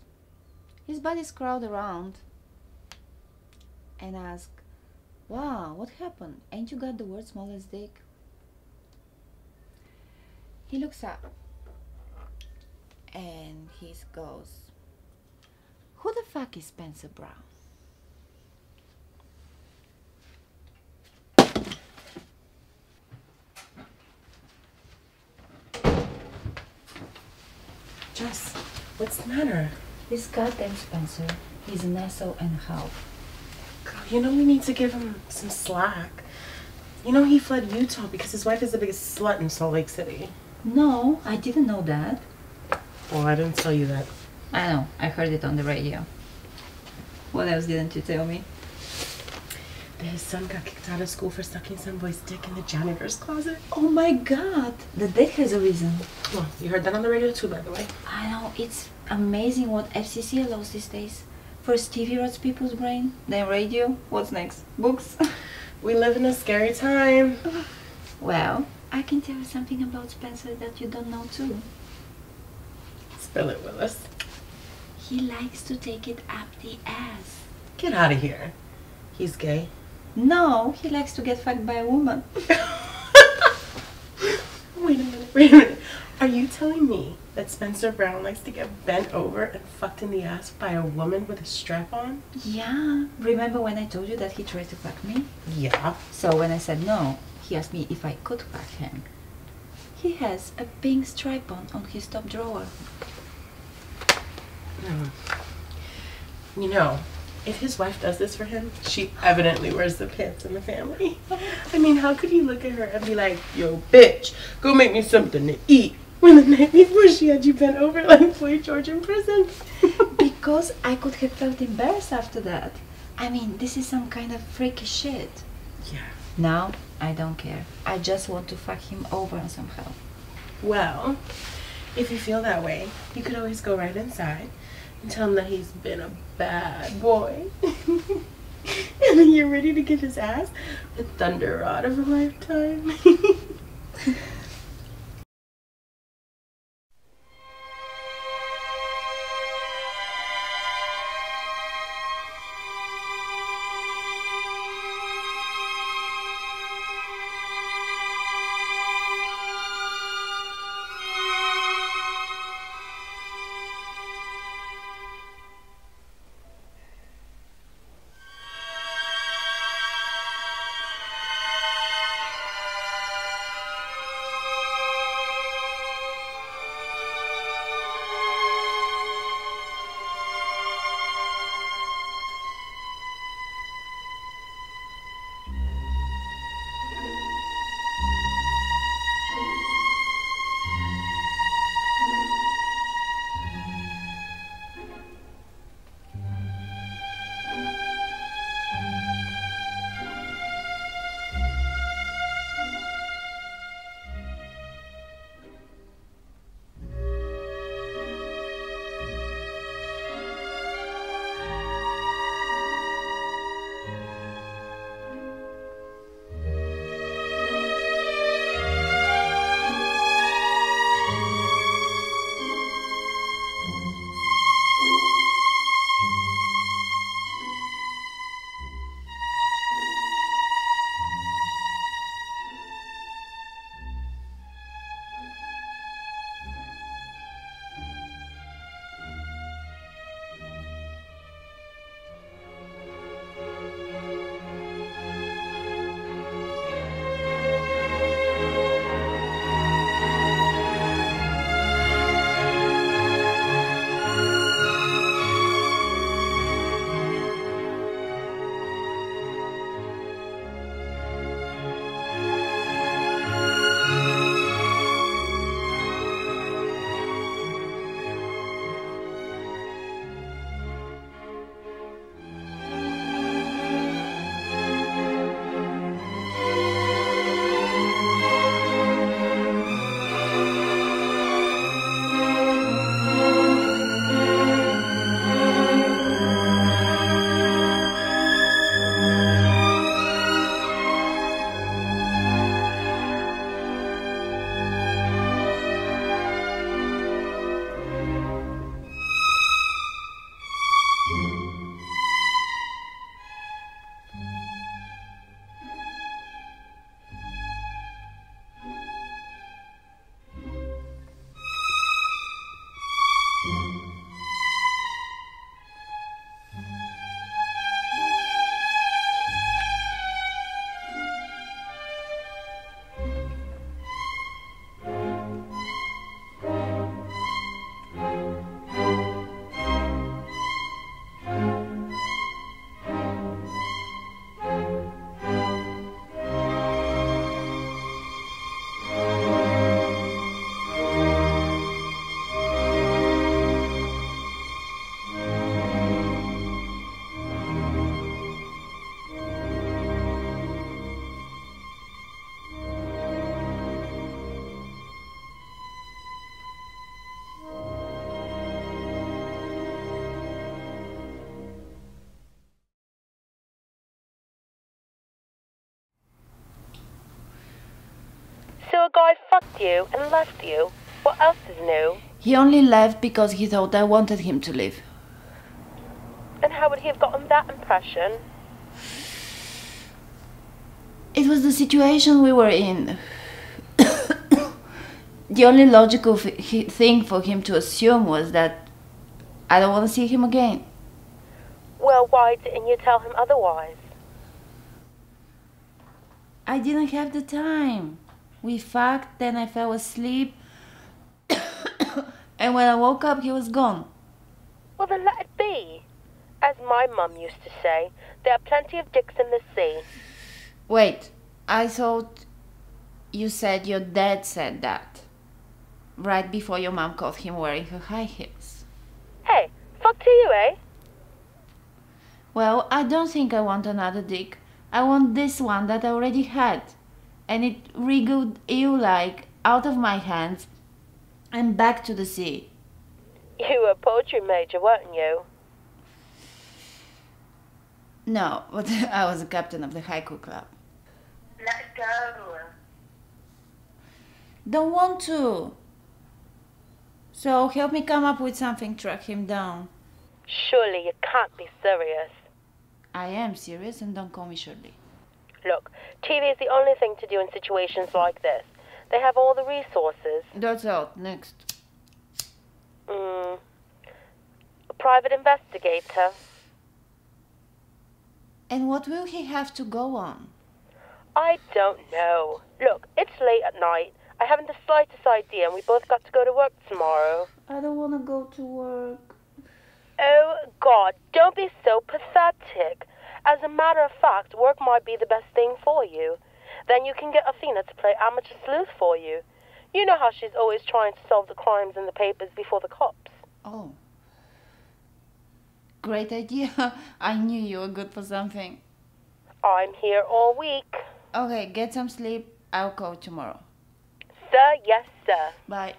His buddies crowd around and ask, "Wow, what happened? Ain't you got the world's smallest dick?" He looks up and he goes, "Who the fuck is Spencer Brown?" Jess, what's the matter? This goddamn Spencer, he's an asshole and a half. Girl, you know we need to give him some slack. You know he fled Utah because his wife is the biggest slut in Salt Lake City. No, I didn't know that. Well, I didn't tell you that. I know, I heard it on the radio. What else didn't you tell me? That his son got kicked out of school for sucking some boy's dick in the janitor's closet. Oh my god, the dad has a reason. Well, you heard that on the radio too, by the way. I know, it's amazing what FCC allows these days. First TV rots people's brain, then radio, what's next? Books? We live in a scary time. Well, I can tell you something about Spencer that you don't know too. Spill it, Willis. He likes to take it up the ass. Get out of here. He's gay. No, he likes to get fucked by a woman. Wait a minute. Are you telling me that Spencer Brown likes to get bent over and fucked in the ass by a woman with a strap on? Yeah, remember when I told you that he tried to fuck me? Yeah. So when I said no, he asked me if I could fuck him. He has a pink stripe on his top drawer. You know, if his wife does this for him, she evidently wears the pants in the family. I mean, how could you look at her and be like, "Yo, bitch, go make me something to eat," when the night before she had you bent over like Boy George in prison? Because I could have felt embarrassed after that. I mean, this is some kind of freaky shit. Yeah. Now, I don't care. I just want to fuck him over somehow. Well, if you feel that way, you could always go right inside and tell him that he's been a bad boy. And then you're ready to give his ass the thunder rod of a lifetime. guy fucked you and left you. What else is new? He only left because he thought I wanted him to leave. And how would he have gotten that impression? It was the situation we were in. The only logical thing for him to assume was that I don't want to see him again. Well, why didn't you tell him otherwise? I didn't have the time. We fucked, then I fell asleep. And when I woke up, he was gone. Well, then let it be. As my mum used to say, there are plenty of dicks in the sea. Wait, I thought you said your dad said that. Right before your mom caught him wearing her high heels. Hey, fuck to you, eh? Well, I don't think I want another dick. I want this one that I already had. And it wriggled eel-like out of my hands and back to the sea. You were a poetry major, weren't you? No, but I was a captain of the haiku club. Let go. Don't want to. So help me come up with something, track him down. Surely you can't be serious. I am serious, and don't call me Shirley. Look, TV is the only thing to do in situations like this. They have all the resources. That's out. Next. A private investigator. And what will he have to go on? I don't know. Look, it's late at night. I haven't the slightest idea, and we both got to go to work tomorrow. I don't want to go to work. Oh, God, don't be so pathetic. As a matter of fact, work might be the best thing for you. Then you can get Athena to play amateur sleuth for you. You know how she's always trying to solve the crimes in the papers before the cops. Oh. Great idea. I knew you were good for something. I'm here all week. Okay, get some sleep. I'll call tomorrow. Sir, yes, sir. Bye.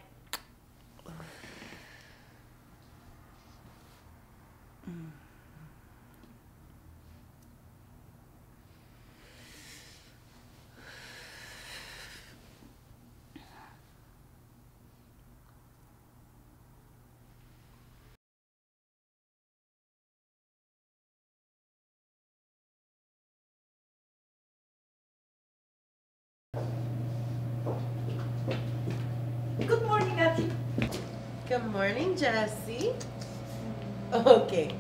Good morning, Auntie. Good morning, Jessie. Okay.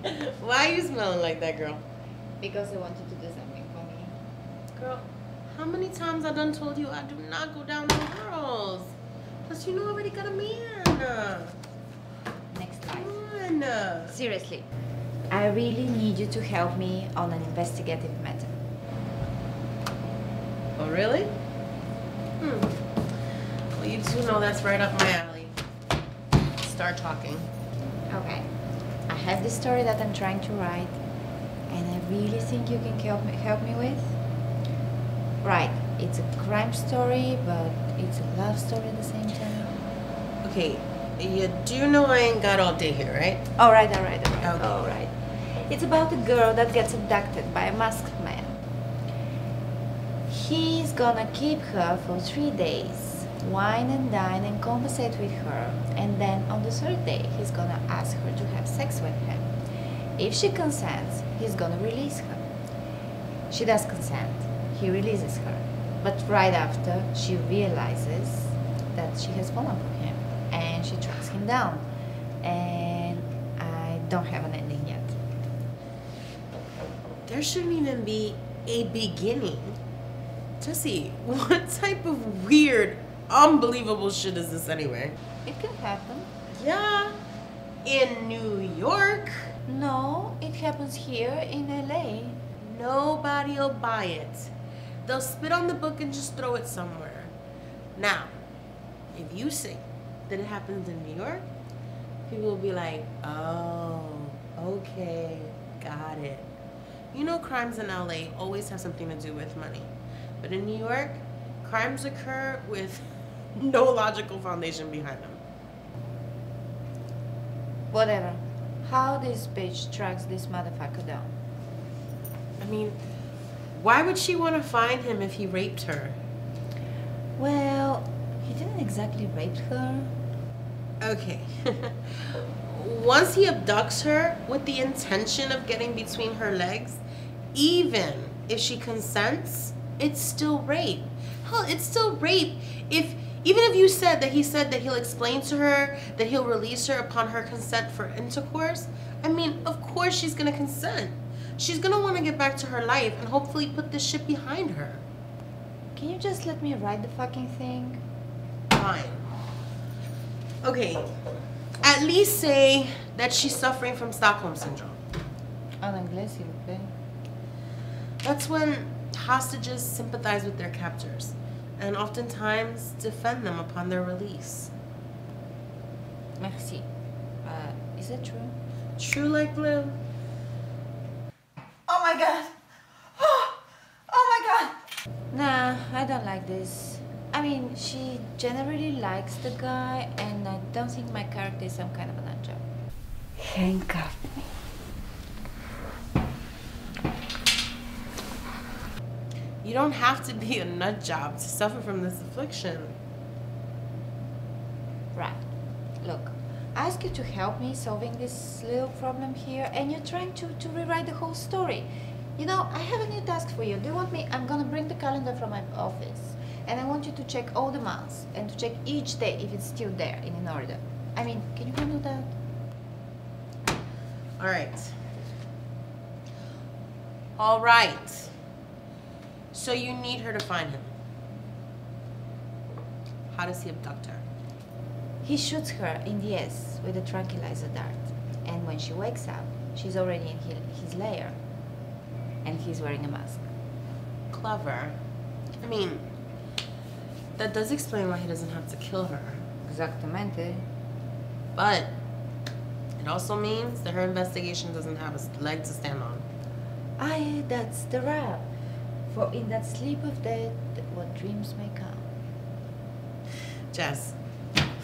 Why are you smelling like that, girl? Because I wanted to do something for me. Girl, how many times I done told you I do not go down on girls? Plus, you know I already got a man. Next life. Come on. Seriously, I really need you to help me on an investigative matter. Oh, really? Well, you two know that's right up my alley. Start talking. Okay. I have this story that I'm trying to write, and I really think you can help me with. Right. It's a crime story, but it's a love story at the same time. Okay, you do know I ain't got all day here, right? All right. Okay. All right. It's about a girl that gets abducted by a masked man. He's gonna keep her for 3 days, wine and dine and conversate with her, and then on the 3rd day, he's gonna ask her to have sex with him. If she consents, he's gonna release her. She does consent. He releases her. But right after, she realizes that she has fallen for him, and she tracks him down. And I don't have an ending yet. There shouldn't even be a beginning. Jessie, what type of weird, unbelievable shit is this anyway? It can happen. Yeah, in New York. No, it happens here in LA. Nobody'll buy it. They'll spit on the book and just throw it somewhere. Now, if you say that it happens in New York, people will be like, oh, okay, got it. You know, crimes in LA always have something to do with money. But in New York, crimes occur with no logical foundation behind them. Whatever. How this bitch tracks this motherfucker down? I mean, why would she want to find him if he raped her? Well, He didn't exactly rape her. Okay. Once he abducts her with the intention of getting between her legs, even if she consents, it's still rape. Hell, it's still rape even if you said that he said that he'll explain to her, that he'll release her upon her consent for intercourse. I mean, of course she's gonna consent. She's gonna want to get back to her life and hopefully put this shit behind her. Can you just let me write the fucking thing? Fine. Okay, at least say that she's suffering from Stockholm Syndrome. En anglais, s'il vous plaît. That's when hostages sympathize with their captors and oftentimes defend them upon their release. Merci. Is that true? True like blue. Oh my god! Oh my god! Nah, I don't like this. I mean, she generally likes the guy, and I don't think my character is some kind of a nut job. Handcuff me. You don't have to be a nut job to suffer from this affliction. Right. Look, I asked you to help me solving this little problem here, and you're trying to rewrite the whole story. You know, I have a new task for you. Do you want me? I'm gonna bring the calendar from my office, and I want you to check all the months and to check each day if it's still there and in order. I mean, can you handle that? All right. All right. So you need her to find him. How does he abduct her? He shoots her in the ass with a tranquilizer dart, and when she wakes up, she's already in his lair, and he's wearing a mask. Clever. I mean, that does explain why he doesn't have to kill her. Exactamente. But it also means that her investigation doesn't have a leg to stand on. Aye, that's the rap. For in that sleep of death, what dreams may come. Jess,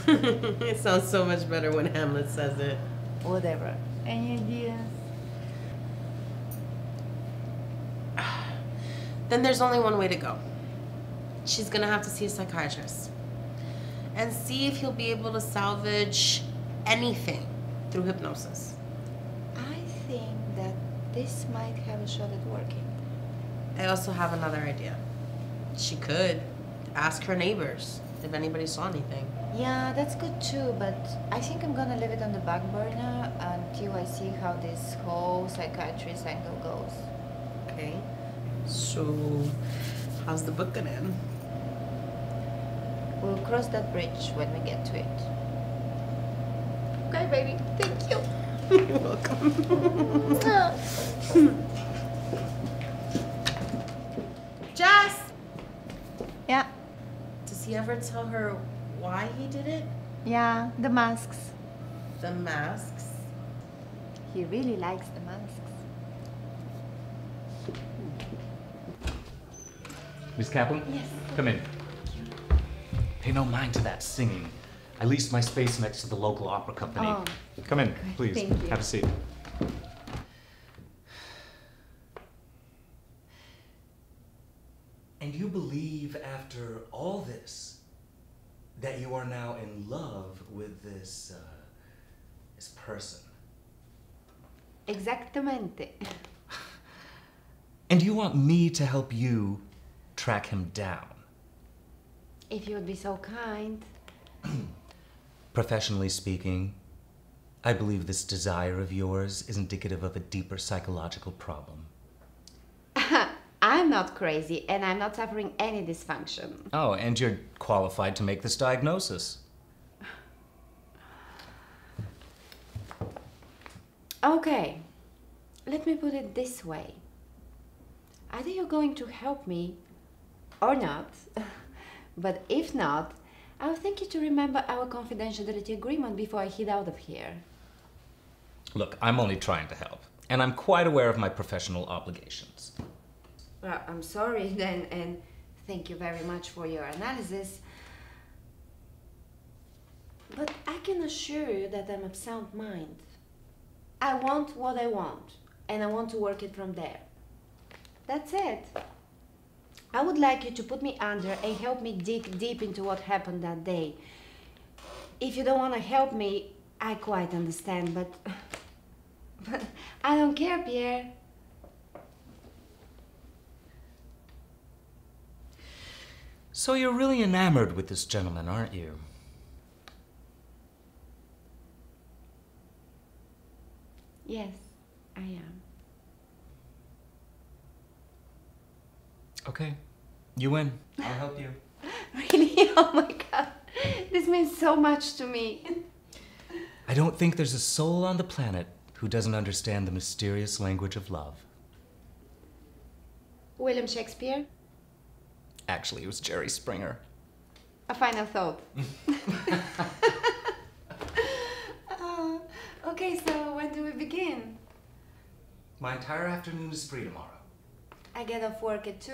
it sounds so much better when Hamlet says it. Whatever. Any ideas? Then there's only one way to go. She's gonna have to see a psychiatrist and see if he'll be able to salvage anything through hypnosis. I think that this might have a shot at working. I also have another idea. She could ask her neighbors if anybody saw anything. Yeah, that's good too, but I think I'm gonna leave it on the back burner until I see how this whole psychiatrist angle goes. Okay. So, how's the book gonna end? We'll cross that bridge when we get to it. Okay, baby. Thank you. You're welcome. Jess! Yeah. Does he ever tell her why he did it? Yeah, the masks. The masks? He really likes the masks. Miss Kaplan? Yes. Come in. Pay no mind to that singing. I leased my space next to the local opera company. Oh. Come in, please. Thank you. Have a seat. And you believe after all this that you are now in love with this person? Exactamente. And you want me to help you track him down? If you would be so kind. Professionally speaking, I believe this desire of yours is indicative of a deeper psychological problem. I'm not crazy, and I'm not suffering any dysfunction. Oh, and you're qualified to make this diagnosis. Okay, let me put it this way. Either you're going to help me or not, but if not, I would thank you to remember our confidentiality agreement before I head out of here. Look, I'm only trying to help, and I'm quite aware of my professional obligations. Well, I'm sorry then, and thank you very much for your analysis. But I can assure you that I'm of sound mind. I want what I want, and I want to work it from there. That's it. I would like you to put me under and help me dig deep into what happened that day. If you don't want to help me, I quite understand, but I don't care, Pierre. So you're really enamored with this gentleman, aren't you? Yes, I am. Okay, you win. I'll help you. Really? Oh my God. This means so much to me. I don't think there's a soul on the planet who doesn't understand the mysterious language of love. William Shakespeare? Actually, it was Jerry Springer. A final thought. Okay, so when do we begin? My entire afternoon is free tomorrow. I get off work at 2.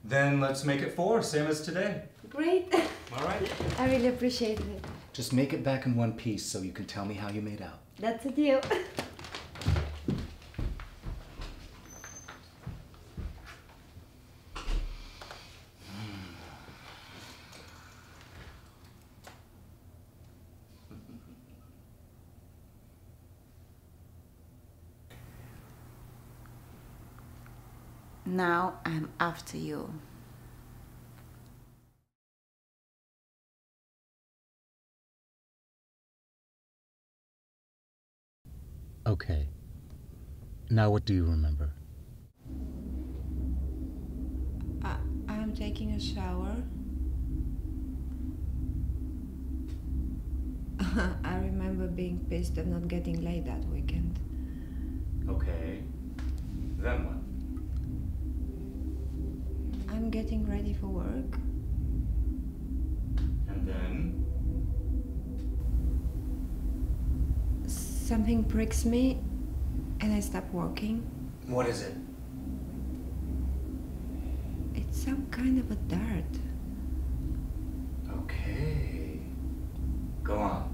Then let's make it 4, same as today. Great. All right. I really appreciate it. Just make it back in one piece so you can tell me how you made out. That's a deal. Now I'm after you. Okay. Now what do you remember? I'm taking a shower. I remember being pissed and not getting laid that weekend. Okay. Then what? I'm getting ready for work. And then? Something pricks me and I stop walking. What is it? It's some kind of a dart. Okay. Go on.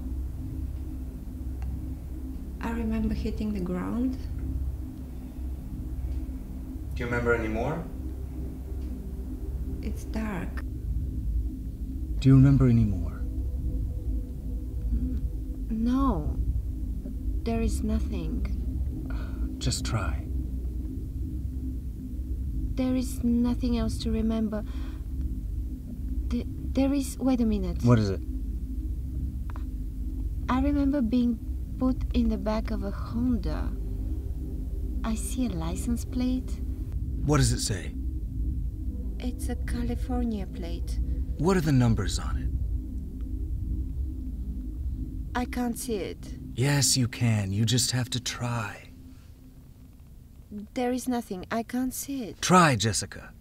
I remember hitting the ground. Do you remember any more? It's dark. Do you remember any more? No. There is nothing. Just try. There is nothing else to remember. There is... Wait a minute. What is it? I remember being put in the back of a Honda. I see a license plate. What does it say? It's a California plate. What are the numbers on it? I can't see it. Yes, you can. You just have to try. There is nothing. I can't see it. Try, Jessica.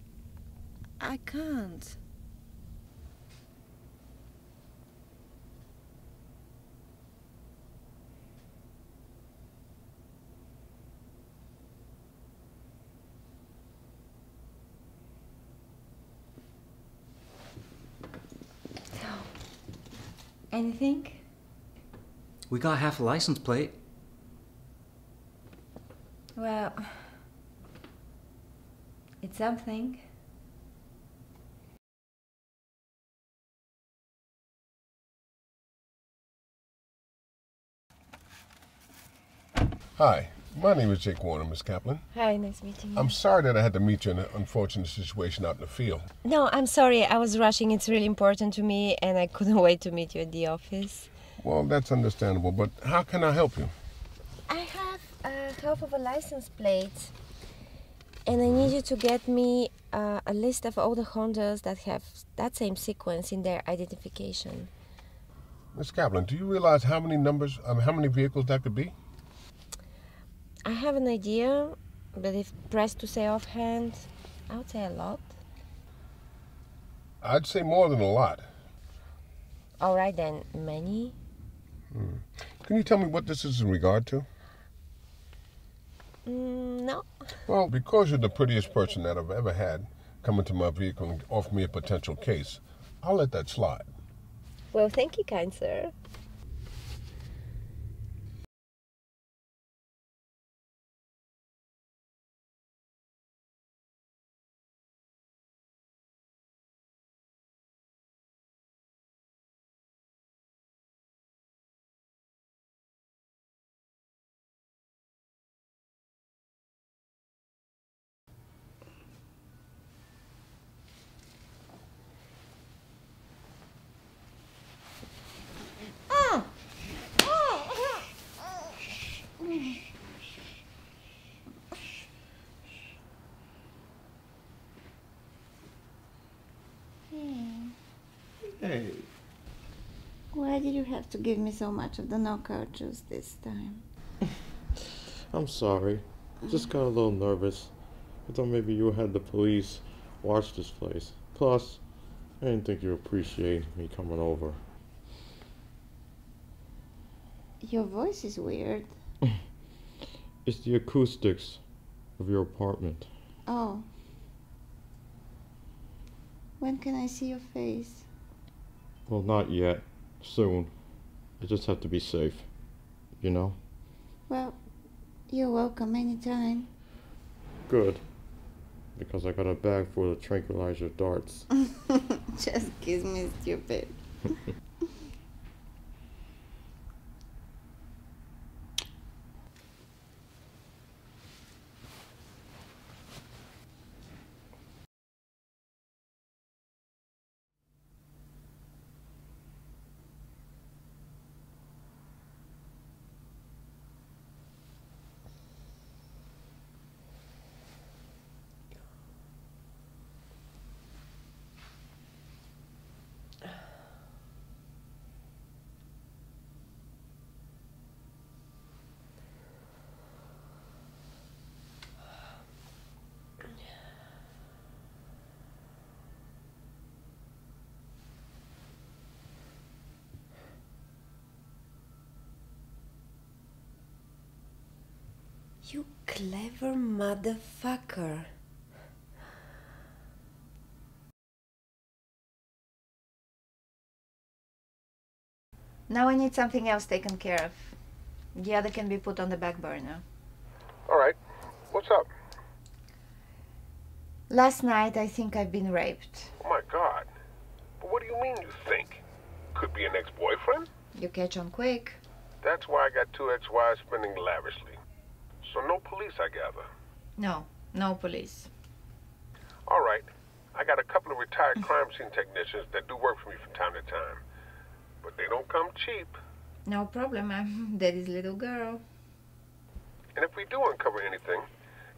I can't. So, anything? We got half a license plate. Well, it's something. Hi, my name is Jake Warner, Miss Kaplan. Hi, nice meeting you. I'm sorry that I had to meet you in an unfortunate situation out in the field. No, I'm sorry. I was rushing. It's really important to me, and I couldn't wait to meet you at the office. Well, that's understandable, but how can I help you? I have half of a license plate, and I need you to get me a list of all the Hondas that have that same sequence in their identification. Miss Kaplan, do you realize how many vehicles that could be? I have an idea, but if pressed to say offhand, I would say a lot. I'd say more than a lot. All right then, many? Can you tell me what this is in regard to? No. Well, because you're the prettiest person that I've ever had come into my vehicle and offer me a potential case, I'll let that slide. Well, thank you, kind sir. Hey. Why did you have to give me so much of the knockout juice this time? I'm sorry. Just got a little nervous. I thought maybe you had the police watch this place. Plus, I didn't think you appreciate me coming over. Your voice is weird. It's the acoustics of your apartment. Oh. When can I see your face? Well, not yet. Soon. I just have to be safe. You know? Well, you're welcome anytime. Good. Because I got a bag full of tranquilizer darts. Just kiss me, stupid. You clever motherfucker. Now I need something else taken care of. The other can be put on the back burner. All right. What's up? Last night I think I've been raped. Oh, my God. But what do you mean you think? Could be an ex-boyfriend? You catch on quick. That's why I got 2 ex-wives spending lavishly. So no police, I gather. No police. All right. I got a couple of retired crime scene technicians that do work for me from time to time. But they don't come cheap. No problem, I'm Daddy's little girl. And if we do uncover anything,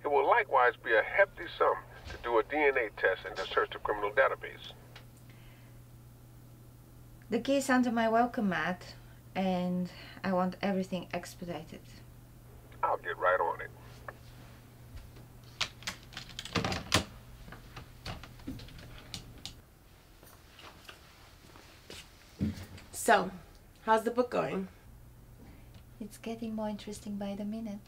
it will likewise be a hefty sum to do a DNA test and to search the criminal database. The key is under my welcome mat, and I want everything expedited. I'll get right on it. So, how's the book going? It's getting more interesting by the minute.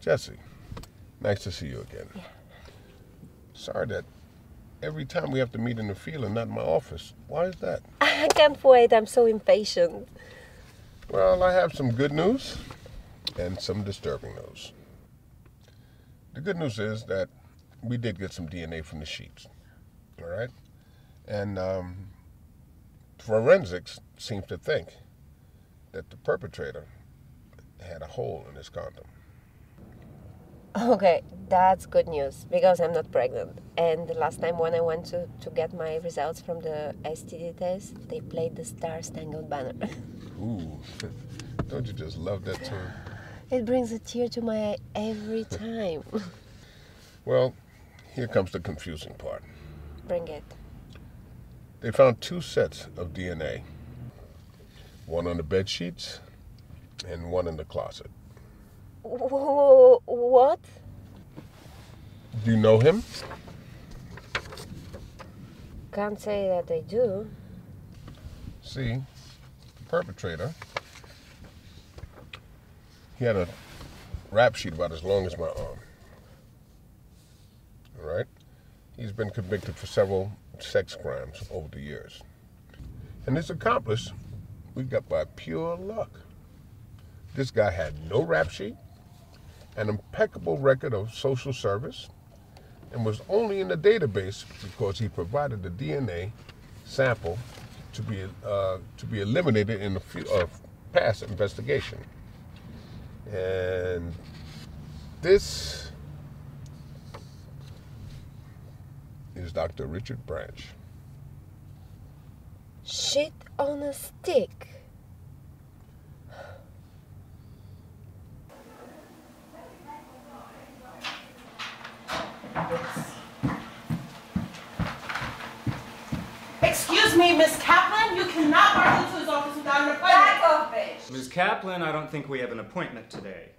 Jesse, nice to see you again. Yeah. Sorry that every time we have to meet in the field and not in my office. Why is that? I can't wait. I'm so impatient. Well, I have some good news and some disturbing news. The good news is that we did get some DNA from the sheets. All right? And forensics seems to think that the perpetrator had a hole in his condom. Okay, that's good news because I'm not pregnant. And the last time when I went to get my results from the STD test, they played the Star-Spangled Banner. Ooh, don't you just love that term? It brings a tear to my eye every time. Well, here comes the confusing part. Bring it. They found 2 sets of DNA. One on the bed sheets and one in the closet. What? Do you know him? Can't say that I do. See, the perpetrator, he had a rap sheet about as long as my arm. All right? He's been convicted for several sex crimes over the years. And his accomplice, we got by pure luck. This guy had no rap sheet, an impeccable record of social service, and was only in the database because he provided the DNA sample to be eliminated in a past investigation. And this is Dr. Richard Branch. Shit on a stick. Excuse me, Miss Kaplan, you cannot barge into his office without an appointment. Back off, bitch! Ms. Kaplan, I don't think we have an appointment today.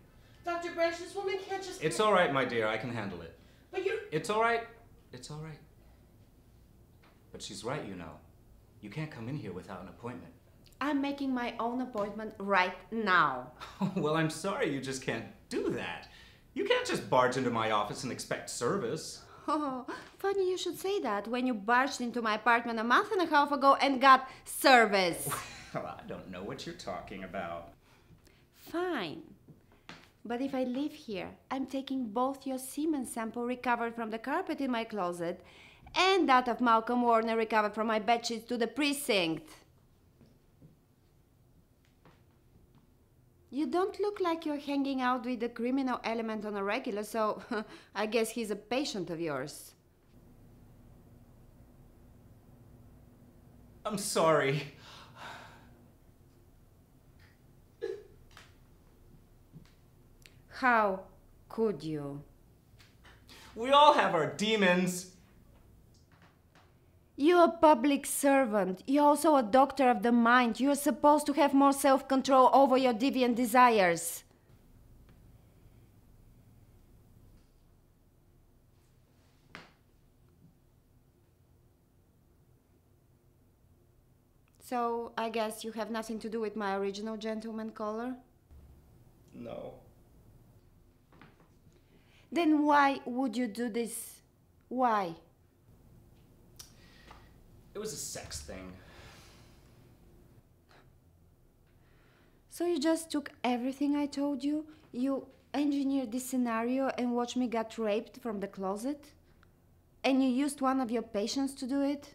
Dr. Branch, this woman can't just... It's all right, my dear. I can handle it. But you... It's all right. It's all right. But she's right, you know. You can't come in here without an appointment. I'm making my own appointment right now. Well, I'm sorry, you just can't do that. You can't just barge into my office and expect service. Oh, funny you should say that when you barged into my apartment a month and a half ago and got service. Well, I don't know what you're talking about. Fine. But if I live here, I'm taking both your semen sample recovered from the carpet in my closet and that of Malcolm Warner recovered from my bedsheets to the precinct. You don't look like you're hanging out with the criminal element on a regular, so I guess he's a patient of yours. I'm sorry. How could you? We all have our demons. You're a public servant. You're also a doctor of the mind. You're supposed to have more self-control over your deviant desires. So, I guess you have nothing to do with my original gentleman caller? No. Then why would you do this? Why? It was a sex thing. So you just took everything I told you? You engineered this scenario and watched me get raped from the closet? And you used one of your patients to do it?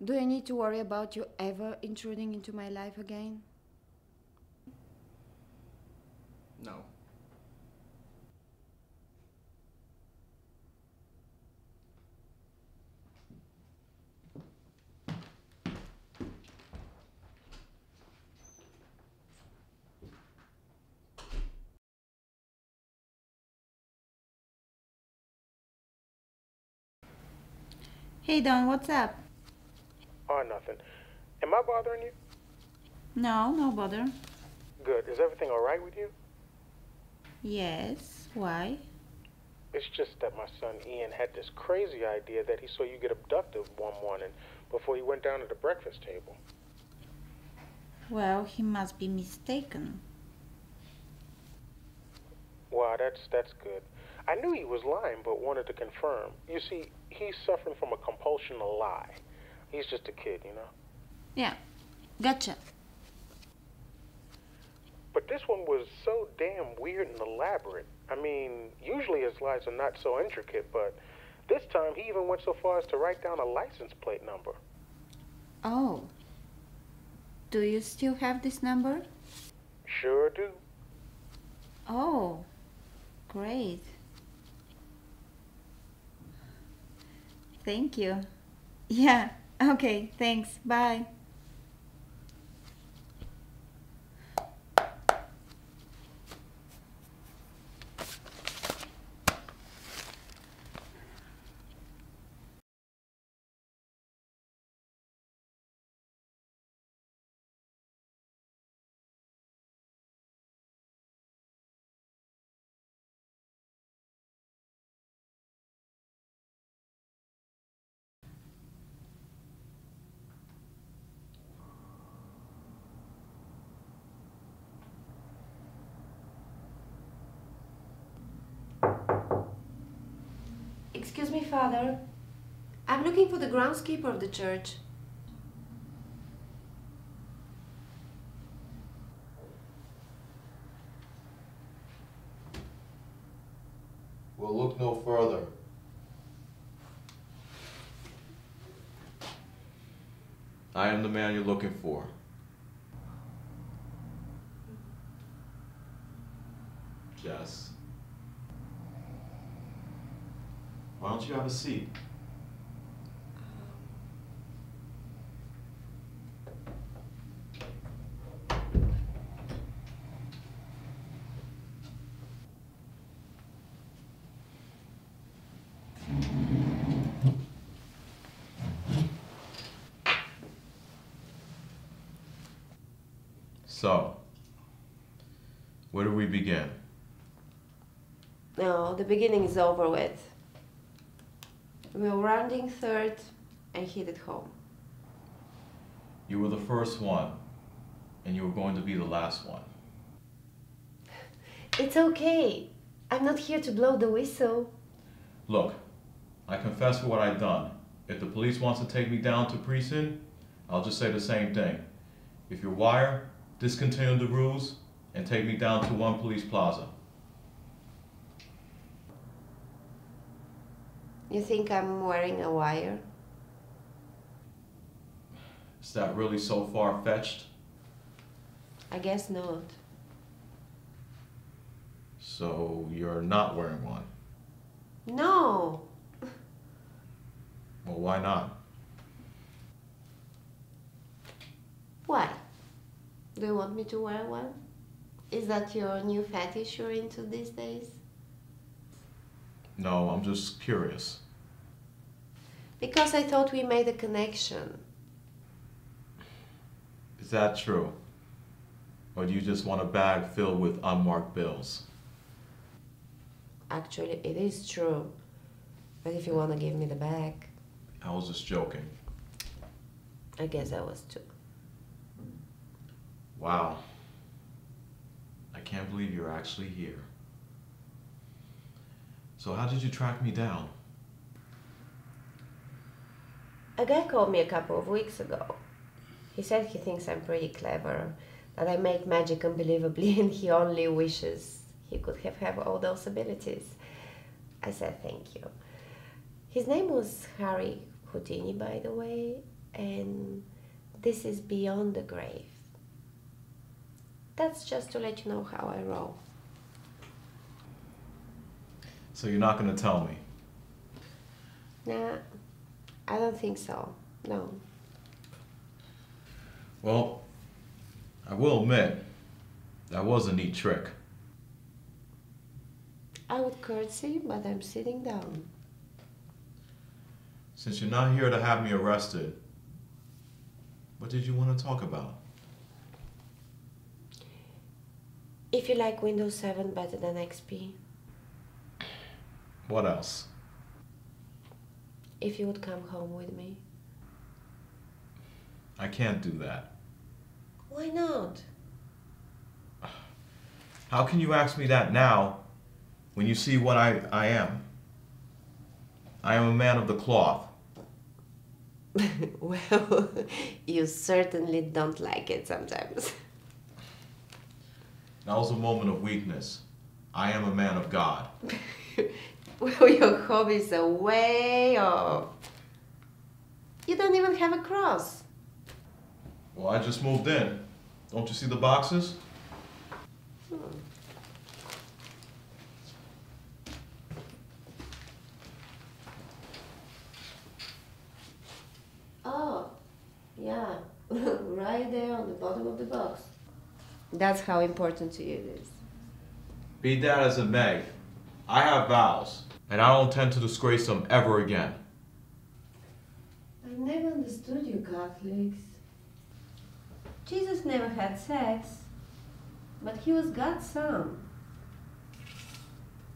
Do I need to worry about you ever intruding into my life again? No. Hey Don, what's up? Oh, nothing. Am I bothering you? No, no bother. Good. Is everything all right with you? Yes, why? It's just that my son Ian had this crazy idea that he saw you get abducted one morning before he went down to the breakfast table. Well, he must be mistaken. Wow, that's good. I knew he was lying, but wanted to confirm. You see, he's suffering from a compulsion to lie. He's just a kid, you know? Yeah, gotcha. But this one was so damn weird and elaborate. I mean, usually his lies are not so intricate, but this time he even went so far as to write down a license plate number. Oh. Do you still have this number? Sure do. Oh, great. Thank you. Yeah, okay, thanks. Bye. Excuse me, Father. I'm looking for the groundskeeper of the church. We'll look no further. I am the man you're looking for. Jess. Why don't you have a seat? So, where do we begin? No, the beginning is over with. We were rounding third and headed home. You were the first one, and you were going to be the last one. It's okay. I'm not here to blow the whistle. Look, I confess for what I've done. If the police wants to take me down to precinct, I'll just say the same thing. If you're wire, discontinue the ruse and take me down to One Police Plaza. You think I'm wearing a wire? Is that really so far-fetched? I guess not. So you're not wearing one? No. Well, why not? Why? Do you want me to wear one? Is that your new fetish you're into these days? No, I'm just curious. Because I thought we made a connection. Is that true? Or do you just want a bag filled with unmarked bills? Actually, it is true. But if you want to give me the bag... I was just joking. I guess I was too. Wow. I can't believe you're actually here. So how did you track me down? A guy called me a couple of weeks ago. He said he thinks I'm pretty clever, that I make magic unbelievably, and he only wishes he could have all those abilities. I said thank you. His name was Harry Houdini, by the way, and this is Beyond the Grave. That's just to let you know how I roll. So you're not going to tell me? Nah, I don't think so. No. Well, I will admit, that was a neat trick. I would curtsy, but I'm sitting down. Since you're not here to have me arrested, what did you want to talk about? If you like Windows 7 better than XP. What else? If you would come home with me. I can't do that. Why not? How can you ask me that now when you see what I am? I am a man of the cloth. Well, you certainly don't like it sometimes. That was a moment of weakness. I am a man of God. Well, your hobbies are way off. You don't even have a cross. Well, I just moved in. Don't you see the boxes? Oh, yeah. Right there on the bottom of the box. That's how important to you it is. Be that as it may, I have vows, and I don't intend to disgrace them ever again. I've never understood you Catholics. Jesus never had sex, but he was God's son.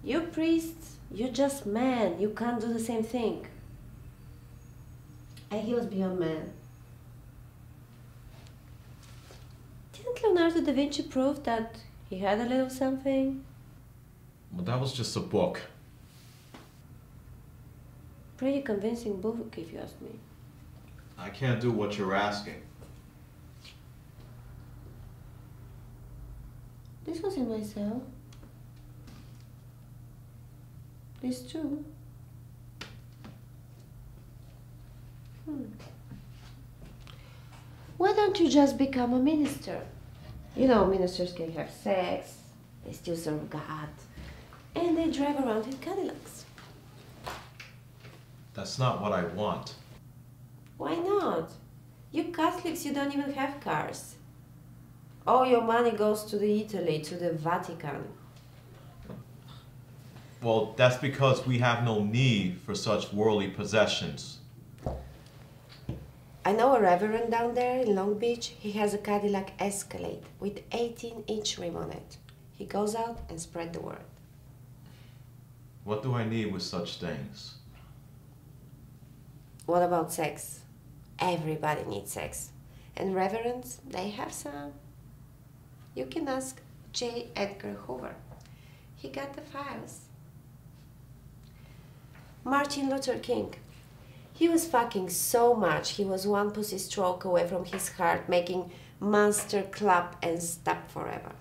You priests, you're just man. You can't do the same thing. And he was beyond man. Didn't Leonardo da Vinci prove that he had a little something? Well, that was just a book. Pretty convincing book, if you ask me. I can't do what you're asking. This was in my cell. This too. Why don't you just become a minister? You know, ministers can have sex, They still serve God. And they drive around in Cadillacs. That's not what I want. Why not? You Catholics, you don't even have cars. All your money goes to the Italy, to the Vatican. Well, that's because we have no need for such worldly possessions. I know a reverend down there in Long Beach. He has a Cadillac Escalade with 18-inch rim on it. He goes out and spread the word. What do I need with such things? What about sex? Everybody needs sex. And reverends, they have some. You can ask J. Edgar Hoover. He got the files. Martin Luther King. He was fucking so much, he was one pussy stroke away from his heart, making monster clap and stop forever.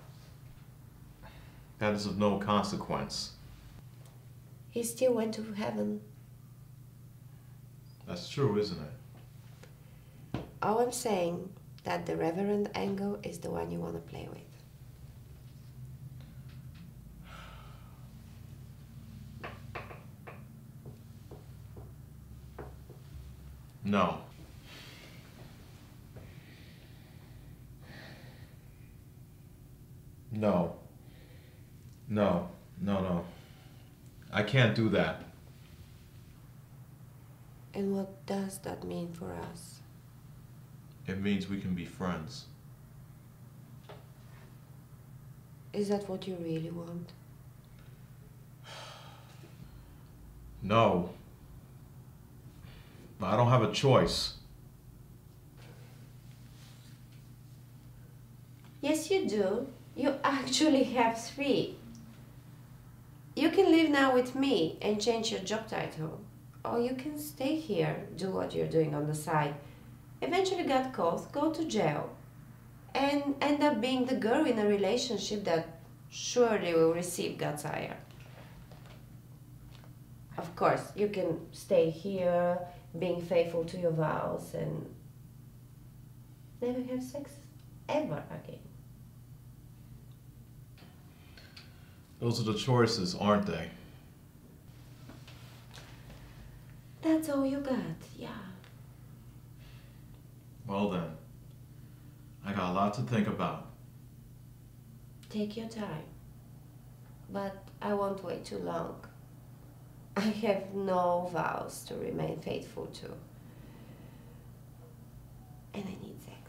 That is of no consequence. He still went to heaven. That's true, isn't it? All I'm saying that the reverend angle is the one you want to play with. No. No. No. No, no. I can't do that. And what does that mean for us? It means we can be friends. Is that what you really want? No. But I don't have a choice. Yes, you do. You actually have 3. You can live now with me and change your job title. Or you can stay here, do what you're doing on the side, eventually get caught, go to jail, and end up being the girl in a relationship that surely will receive God's ire. Of course, you can stay here, being faithful to your vows, and never have sex ever again. Those are the choices, aren't they? That's all you got, yeah. Well then, I got a lot to think about. Take your time. But I won't wait too long. I have no vows to remain faithful to. And I need sex.